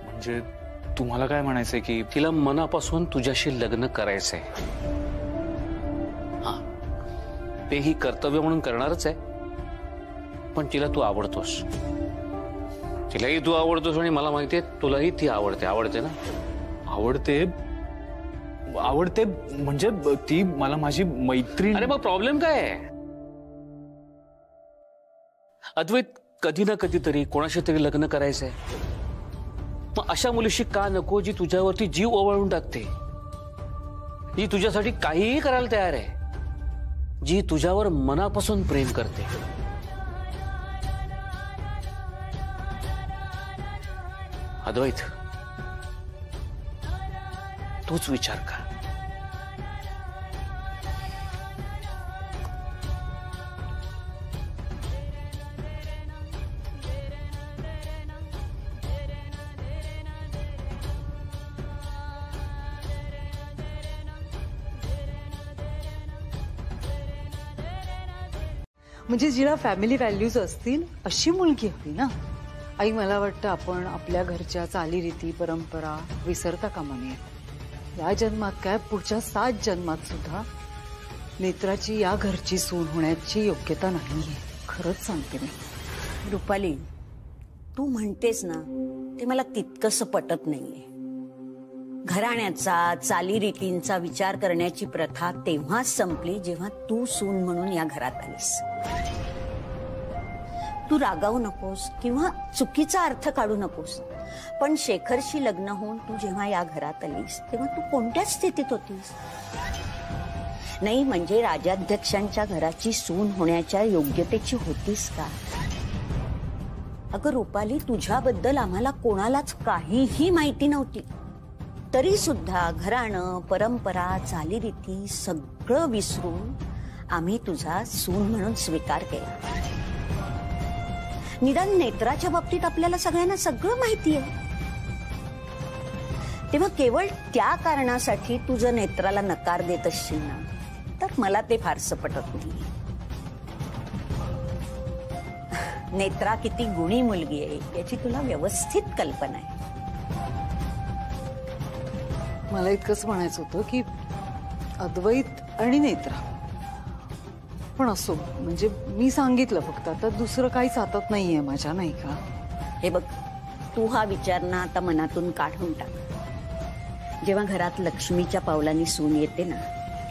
Speaker 3: म्हणजे तुम्हाला काय म्हणायचंय की
Speaker 6: तिला मनापासून तुझ्याशी लग्न करायचंय. हा, तेही कर्तव्य म्हणून करणारच आहे. पण तिला तू आवडतोस, तिलाही तू आवडतोस आणि मला माहितीये तुलाही ती आवडते ना.
Speaker 3: आवडते म्हणजे ती मला माझी मैत्रीण.
Speaker 6: अरे मग प्रॉब्लेम काय आहे? अद्वैत, कधी ना कधीतरी कोणाशी तरी लग्न करायचंय. मग अशा मुलीशी का नको जी तुझ्यावरती जीव ओवाळून टाकते, जी तुझ्यासाठी काहीही करायला तयार आहे, जी तुझ्यावर मनापासून प्रेम करते. अद्वैत, तूच विचार कर.
Speaker 2: म्हणजे जिला फॅमिली व्हॅल्यूज असतील अशी मुलगी हवी ना. आई, मला वाटतं आपण आपल्या घरच्या चालीरीती परंपरा विसरता कामा नये. या जन्मात काय, पुढच्या 7 जन्मात सुद्धा नेत्राची या घरची सून होण्याची योग्यता नाहीये. खरंच सांगते मी.
Speaker 5: रुपाली, तू म्हणतेस ना ते मला तितकंसं पटत नाहीये. घराण्याचा, चालीरीतींचा विचार करण्याची प्रथा तेव्हाच संपली जेव्हा तू सून म्हणून या घरात आलीस. तू रागावू नकोस किंवा चुकीचा अर्थ काढू नकोस, पण शेखरशी लग्न होऊन तू जेव्हा या घरात आलीस तेव्हा तू कोणत्या स्थितीत होतीस? नाही म्हणजे राजाध्यक्षांच्या घराची सून होण्याच्या योग्यतेची होतीस का? अगं रुपाली, तुझ्याबद्दल आम्हाला कोणालाच काहीही माहिती नव्हती, तरी सुद्धा घराणं, परंपरा, चालीरीती सगळं विसरून आम्ही तुझा सून म्हणून स्वीकार केला. निदान नेत्राच्या बाबतीत आपल्याला सगळ्यांना सगळं माहिती आहे. तेव्हा केवळ त्या कारणासाठी तू जर नेत्राला नकार देत असशील ना, तर मला ते फारसं पटत नाही. नेत्रा किती गुणी मुलगी आहे याची तुला व्यवस्थित कल्पना आहे.
Speaker 2: मला इतकंच म्हणायचं होतं की अद्वैत आणि नेत्रा पण असो, म्हणजे मी सांगितलं फक्त, आता दुसरं काहीच हातात नाहीये माझ्या, नाही का?
Speaker 5: हे बघ, तू हा विचार ना आता मनातून काढून टाक. जेव्हा घरात लक्ष्मीच्या पावलांनी सून येते ना,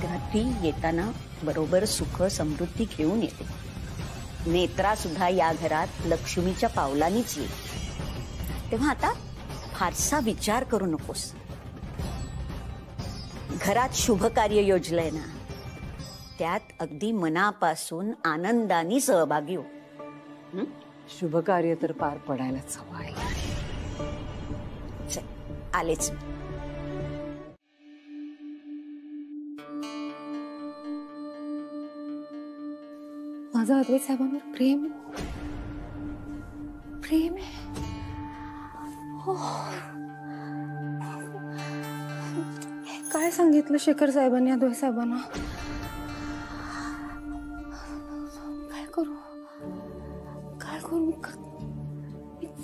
Speaker 5: तेव्हा ती येताना बरोबर सुख समृद्धी घेऊन येते. नेत्रा सुद्धा या घरात लक्ष्मीच्या पावलांनीच येते. तेव्हा आता फारसा विचार करू नकोस. घरात शुभ कार्य योजलंय ना, त्यात अगदी मनापासून आनंदाने सहभागी हो.
Speaker 2: शुभ कार्य तर पार पडायलाच हवं आहे.
Speaker 5: आलेच.
Speaker 7: माझं अद्वैत साहेबांवर प्रेम आहे. काय सांगितलं शेखर साहेबांनी अद्वैत साहेबांना? काय करू मी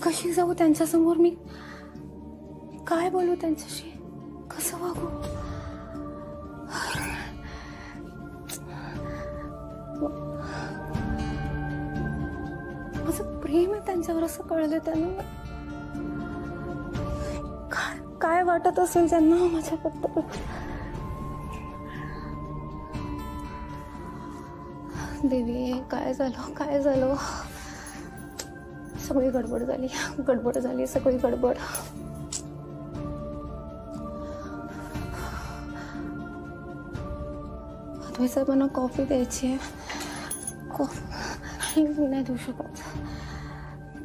Speaker 7: कशी जाऊ त्यांच्या समोर? मी काय बोलू त्यांच्याशी? कसं वागू? माझं प्रेम आहे त्यांच्यावर असं कळलं त्यांना. काय वाटत असेल त्यांना माझ्याबद्दल? देवी, काय झालं? सगळी गडबड झाली सगळी गडबड. अद्वैत साहेबांना कॉफी द्यायची आहे. कॉफी मी नाही देऊ शकत.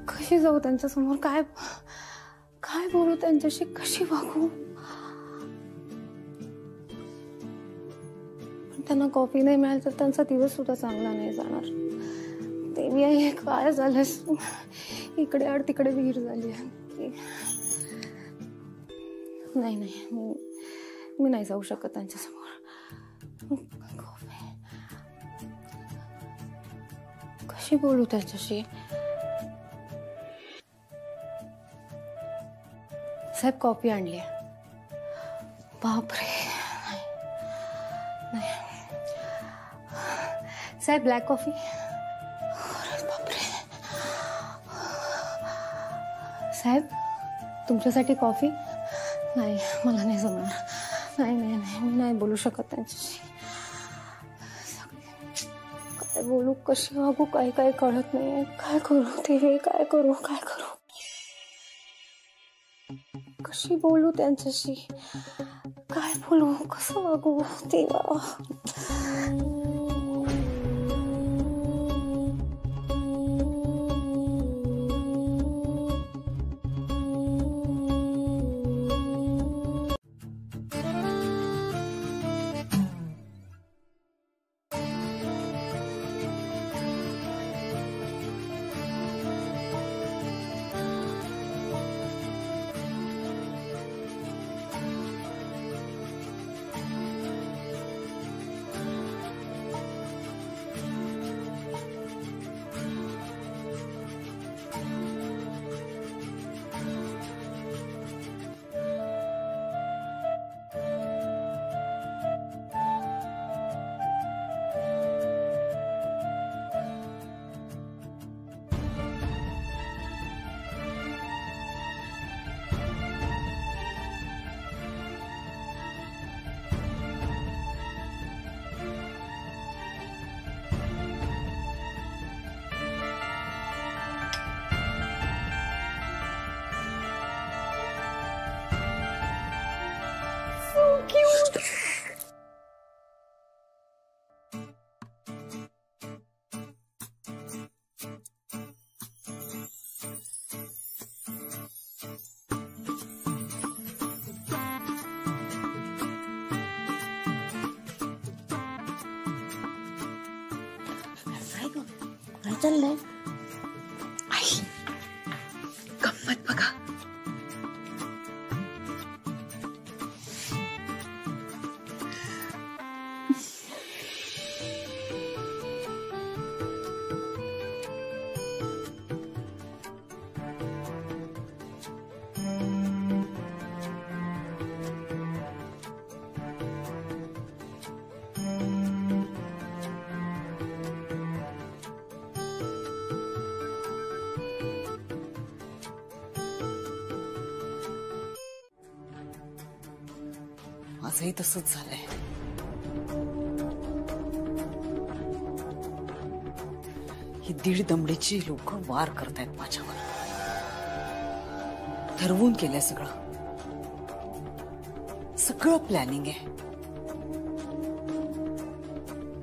Speaker 7: कशी जाऊ त्यांच्या समोर? काय बोलू त्यांच्याशी? कशी वागू? त्यांना कॉफी नाही मिळाली तर त्यांचा दिवस सुद्धा चांगला नाही जाणार. देवी आई, काय झालं? इकडे आड तिकडे विहीर झाली. नाही मी नाही जाऊ शकत त्यांच्या समोर. कशी बोलू त्यांच्याशी? साहेब कॉफी आणली आहे. बापरे, नाही साहेब ब्लॅक कॉफी. बापरे साहेब तुमच्यासाठी कॉफी. नाही मला नाही जमणार. नाही नाही नाही मी नाही बोलू शकत त्यांच्याशी. काय बोलू, कशी वागू, काय काय कळत नाहीये. काय करू ते, काय करू काय करू, कशी बोलू त्यांच्याशी, काय बोलू, कसं वागू देवा.
Speaker 5: काय चाललंय?
Speaker 4: आई गंमत बघा.
Speaker 2: माझंही तसंच झालंय. ही दीड दमडीची लोक वार करतायत माझ्यावर. ठरवून केलंय सगळं. सगळं प्लॅनिंग आहे.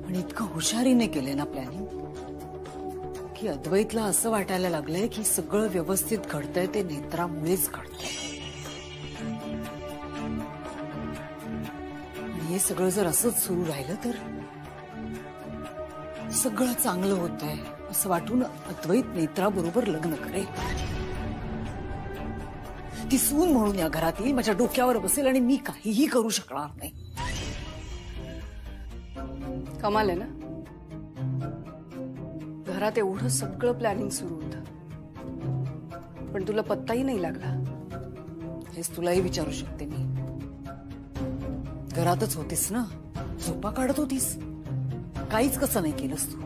Speaker 2: आणि इतकं हुशारीने केलंय ना प्लॅनिंग की अद्वैतला असं वाटायला लागलंय की सगळं व्यवस्थित घडतंय ते नेत्रामुळेच घडतंय. हे सगळं जर असंच सुरू राहिलं तर सगळं चांगलं होतंय असं वाटून अद्वैत नेत्राबरोबर लग्न करेल. ती सून म्हणून या घरात येईल, माझ्या डोक्यावर बसेल आणि मी काहीही करू शकणार नाही.
Speaker 4: कमाल आहे ना, घरात एवढं सगळं प्लॅनिंग सुरू होतं पण तुला पत्ताही नाही लागला.
Speaker 2: हेच तुलाही विचारू शकते मी. घरातच होतीस ना, झोपा काढत होतीस, काहीच कसं नाही केलंस तू.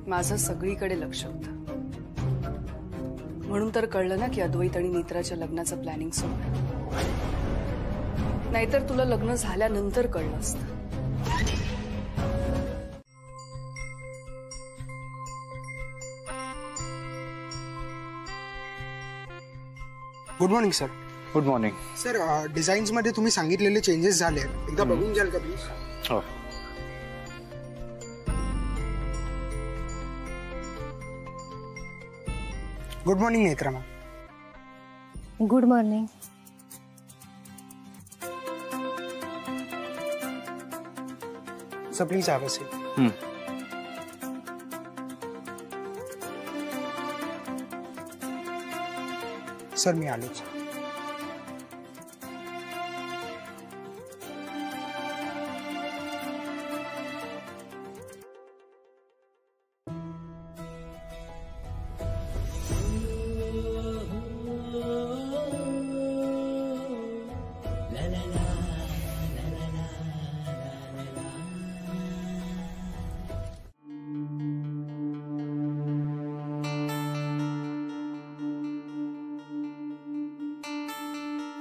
Speaker 4: माझं सगळीकडे लक्ष होतं म्हणून तर कळलं ना की अद्वैत आणि नेत्राच्या लग्नाचं प्लॅनिंग सुरू आहे. नाहीतर तुला लग्न झाल्यानंतर कळलं असतं.
Speaker 11: Good morning sir.
Speaker 3: Good morning
Speaker 11: sir. Designs मध्ये तुम्ही सांगितलेले चेंजेस झाले, एकदा बघून घ्याल का प्लीज?
Speaker 3: हो.
Speaker 11: Good morning Netra ma'am.
Speaker 7: Good morning.
Speaker 11: Sir please have a seat. Sir मी आलोच.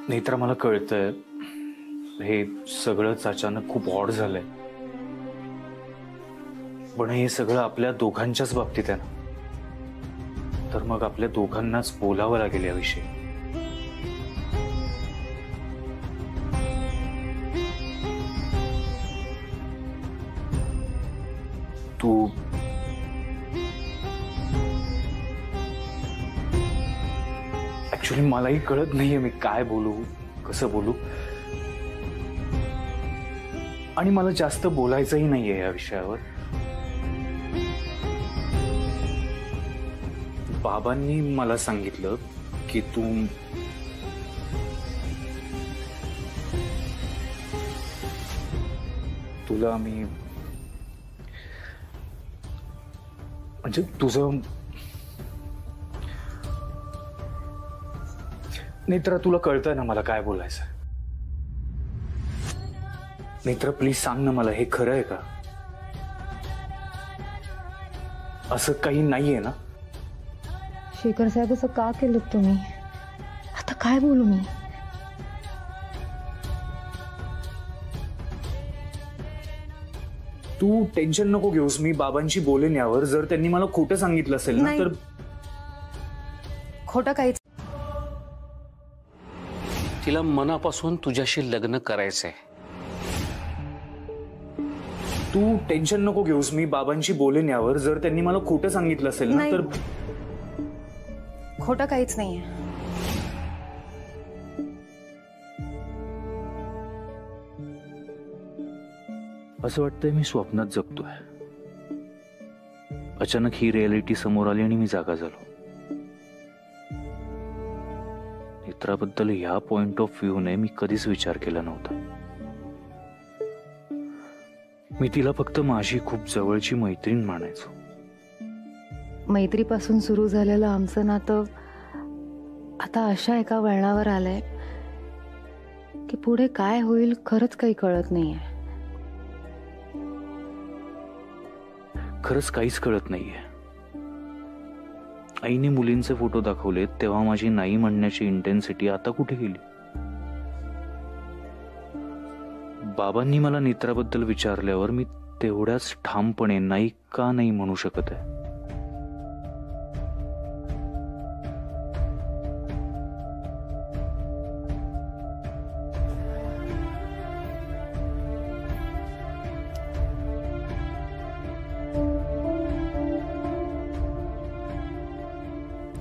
Speaker 3: नेत्रा, मला कळतंय हे सगळंच अचानक खूप ऑड झालंय, पण हे सगळं आपल्या दोघांच्याच बाबतीत आहे ना, तर मग आपल्या दोघांनाच बोलावं लागेल याविषयी. तू ऍक्च्युली मलाही कळत नाहीये मी काय बोलू, कसं बोलू, आणि मला जास्त बोलायचंही नाहीये या विषयावर. बाबांनी मला सांगितलं की तुला मी म्हणजे तुझं नेत्रा, तुला कळतंय ना मला काय बोलायचं. नेत्रा प्लीज सांग ना मला, हे खरं आहे का? असं काही नाहीये ना?
Speaker 7: शेखर साहेब, असं का केलं तुम्ही? आता काय बोलू मी?
Speaker 3: तू टेन्शन नको घेऊस, मी बाबांशी बोलेन यावर. जर त्यांनी मला खोटं सांगितलं असेल ना तर.
Speaker 7: खोटं काहीच.
Speaker 6: तिला मनापासून तुझ्याशी लग्न करायचंय.
Speaker 3: तू टेन्शन नको घेऊस, मी बाबांशी बोलेन यावर. जर त्यांनी मला खोटं सांगितलं असेल ना तर.
Speaker 7: खोटं काहीच नाहीये.
Speaker 3: असं वाटतंय मी स्वप्नात जगतोय. अचानक ही रियालिटी समोर आली आणि मी जागा झालो. नेत्राबद्दल ह्या पॉइंट ऑफ व्ह्यूने मी कधीच विचार केला नव्हता. मी तिला फक्त माझी खूप जवळची मैत्रीण मानायचो.
Speaker 7: मैत्रीपासून सुरू झालेलं आमचं नातं आता अशा एका वळणावर आलंय की पुढे काय होईल खरंच काही कळत नाहीये.
Speaker 3: खरंच काहीच कळत नाहीये. आईने मुलींचे फोटो दाखवलेत तेव्हा माझी नाही म्हणण्याची इंटेन्सिटी आता कुठे गेली? बाबांनी मला नेत्राबद्दल विचारल्यावर मी तेवढ्याच ठामपणे नाही का नाही म्हणू शकत आहे.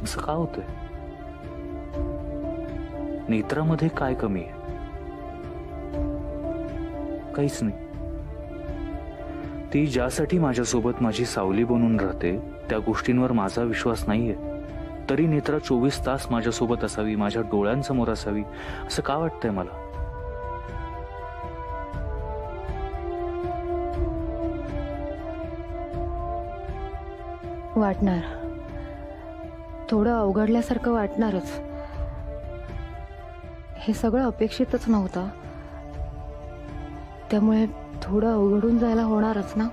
Speaker 3: असं का होतंय? नेत्रामध्ये काय कमी आहे? काहीच नाही. ती ज्यासाठी माझ्यासोबत माझी सावली बनून राहते त्या गोष्टींवर माझा विश्वास नाहीये. तरी नेत्रा 24 तास माझ्यासोबत असावी, माझ्या डोळ्यांसमोर असावी असं का वाटतंय मला?
Speaker 7: वाटणार, थोडं अवघडल्यासारखं वाटणारच. हे सगळं अपेक्षितच नव्हतं, त्यामुळे थोडं अवघडून जायला होणारच ना.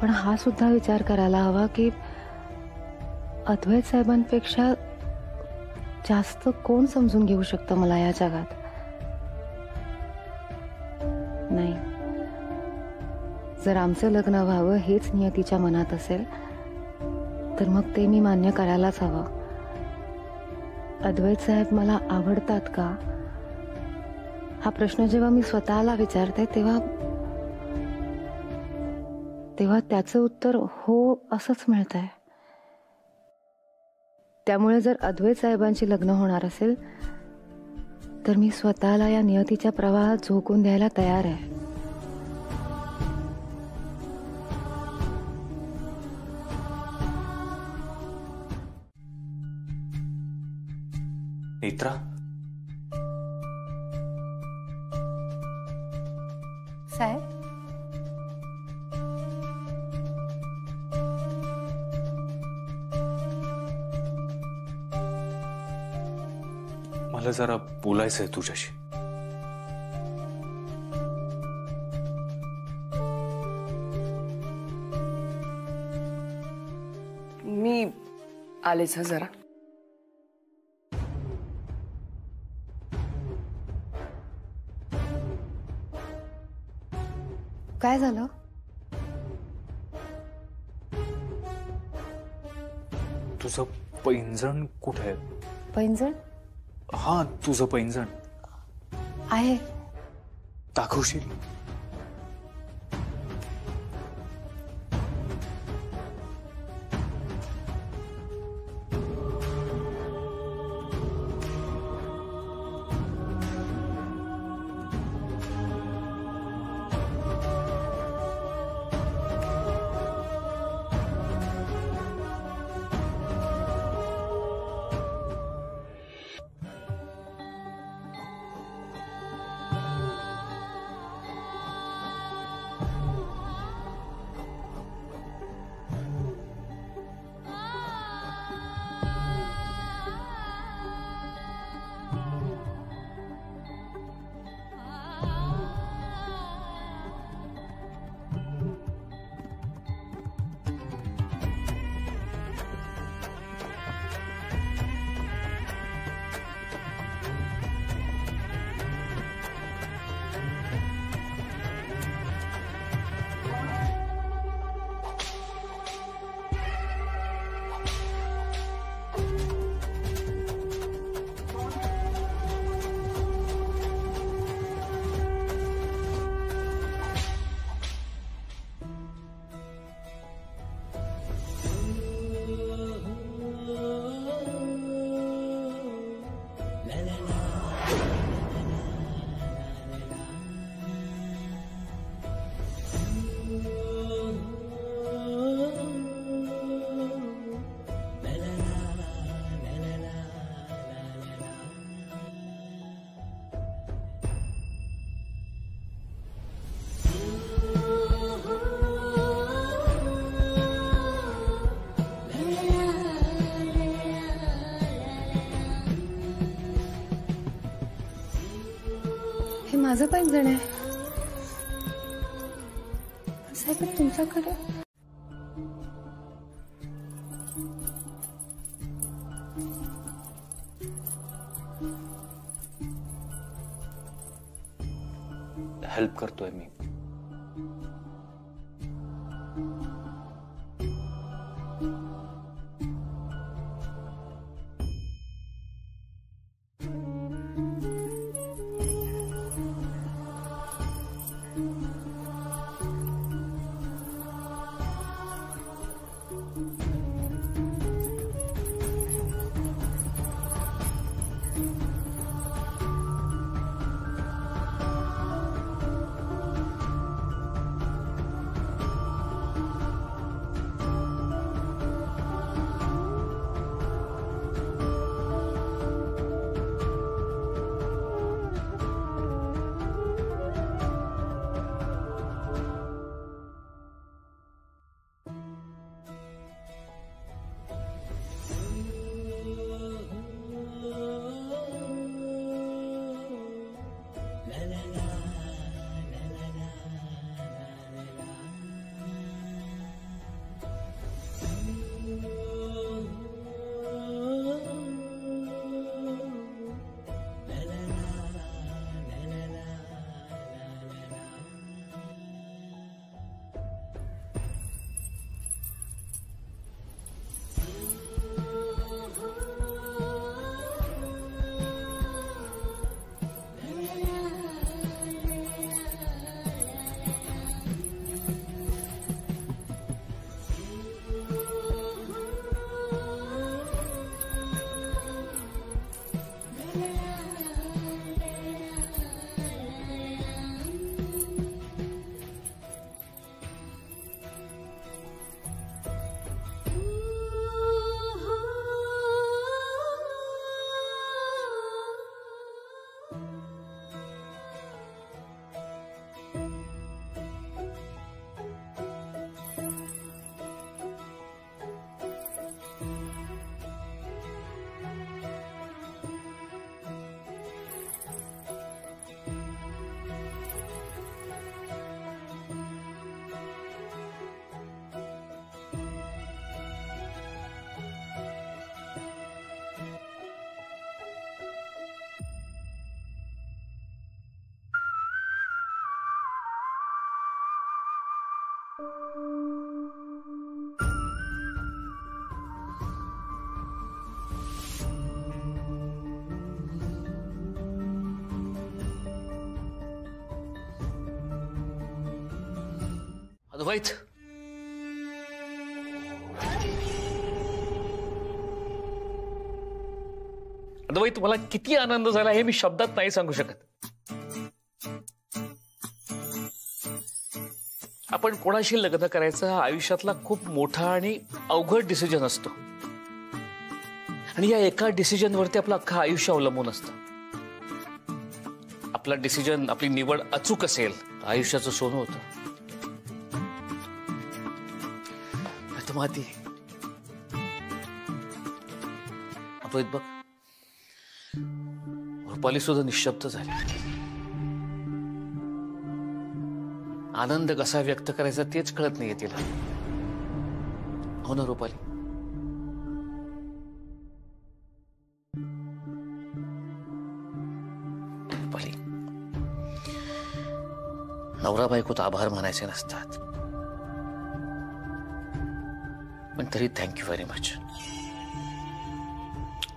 Speaker 7: पण हा सुद्धा विचार करायला हवा की अद्वैत साहेबांपेक्षा जास्त कोण समजून घेऊ शकतं मला या जगात? नाही, जर आमचं लग्न व्हावं हेच नियतीच्या मनात असेल तर मग ते मी मान्य करायलाच हवं. अद्वैत साहेब मला आवडतात का हा प्रश्न जेव्हा मी स्वतःला विचारते तेव्हा त्याचं उत्तर हो असंच मिळतंय. त्यामुळे जर अद्वैत साहेबांची लग्न होणार असेल तर मी स्वतःला या नियतीच्या प्रवाहात झोकून द्यायला तयार आहे.
Speaker 3: नेत्रा,
Speaker 7: साहेब,
Speaker 3: मला जरा बोलायचंय तुझ्याशी.
Speaker 4: मी आलेच जरा.
Speaker 7: काय झालं?
Speaker 3: तुझं पैंजण कुठे आहे?
Speaker 7: पैंजण
Speaker 3: हा, तुझं पैंजण
Speaker 7: आहे.
Speaker 3: दाखवशील?
Speaker 7: माझं पैंजण आहे. असं आहे का तुमच्याकडे?
Speaker 3: हेल्प करतोय मी.
Speaker 6: अद्वैत, अद्वैत, मला किती आनंद झाला हे मी शब्दात नाही सांगू शकत. आपण कोणाशी लग्न करायचं हा आयुष्यातला खूप मोठा आणि अवघड डिसिजन असतो आणि या एका डिसिजनवरती आपलं अख्खं आयुष्य अवलंबून असतं. आपला डिसिजन, आपली निवड अचूक असेल आयुष्याचं सोनं होतं. माती अद्वैत बघ, रुपाली सुद्धा निशब्द झाली. आनंद कसा व्यक्त करायचा तेच कळत नाहीये तिला. हो ना रुपाली? रुपाली, नवरा बायकोत आभार मानायचे नसतात, पण तरी थँक्यू व्हेरी मच.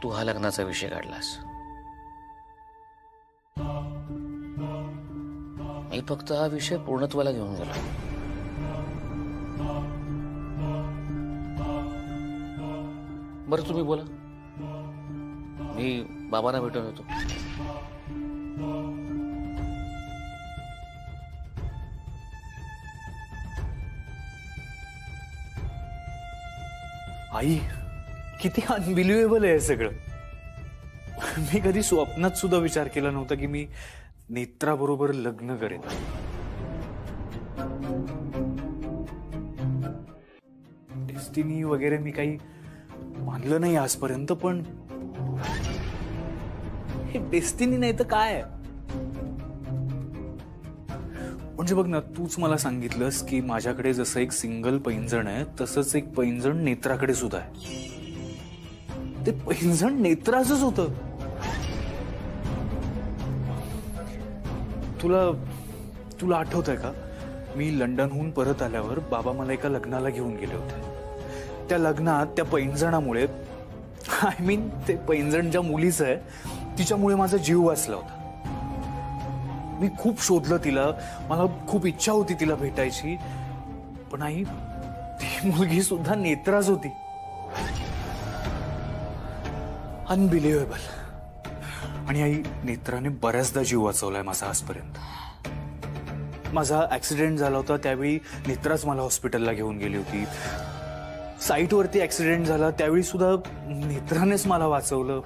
Speaker 6: तू हा लग्नाचा विषय काढलास. मी फक्त हा विषय पूर्णत्वाला घेऊन गेलो. बरं तुम्ही बोला, मी बाबांना भेटून होतो.
Speaker 3: आई, किती अनबिलिव्हेबल आहे सगळं. मी कधी स्वप्नात सुद्धा विचार केला नव्हता की मी नेत्राबरोबर लग्न करेन. डेस्टिनी वगैरे मी काही मानलं नाही आजपर्यंत, पण हे डेस्टिनी नाही तर काय? म्हणजे बघ ना, तूच मला सांगितलंस की माझ्याकडे जसं एक सिंगल पैंजण आहे तसंच एक पैंजण नेत्राकडे सुद्धा आहे. ते पैंजण नेत्राचंच होतं. तुला आठवतंय का, मी लंडनहून परत आल्यावर बाबा मला एका लग्नाला घेऊन गेले होते. त्या लग्नात त्या पैंजणामुळे, आय मीन ते पैंजण ज्या मुलीचं आहे तिच्यामुळे माझा जीव वाचला होता. मी खूप शोधलं तिला, मला खूप इच्छा होती तिला भेटायची, पण आई ती मुलगी सुद्धा नेत्राच होती. अनबिलिव्हेबल. आणि आई, नेत्राने बऱ्याचदा जीव वाचवलाय माझा आजपर्यंत. माझा ऍक्सिडेंट झाला होता त्यावेळी नेत्राच मला हॉस्पिटलला घेऊन गेली होती. साईटवरती ऍक्सिडेंट झाला त्यावेळी सुद्धा नेत्रानेच मला वाचवलं.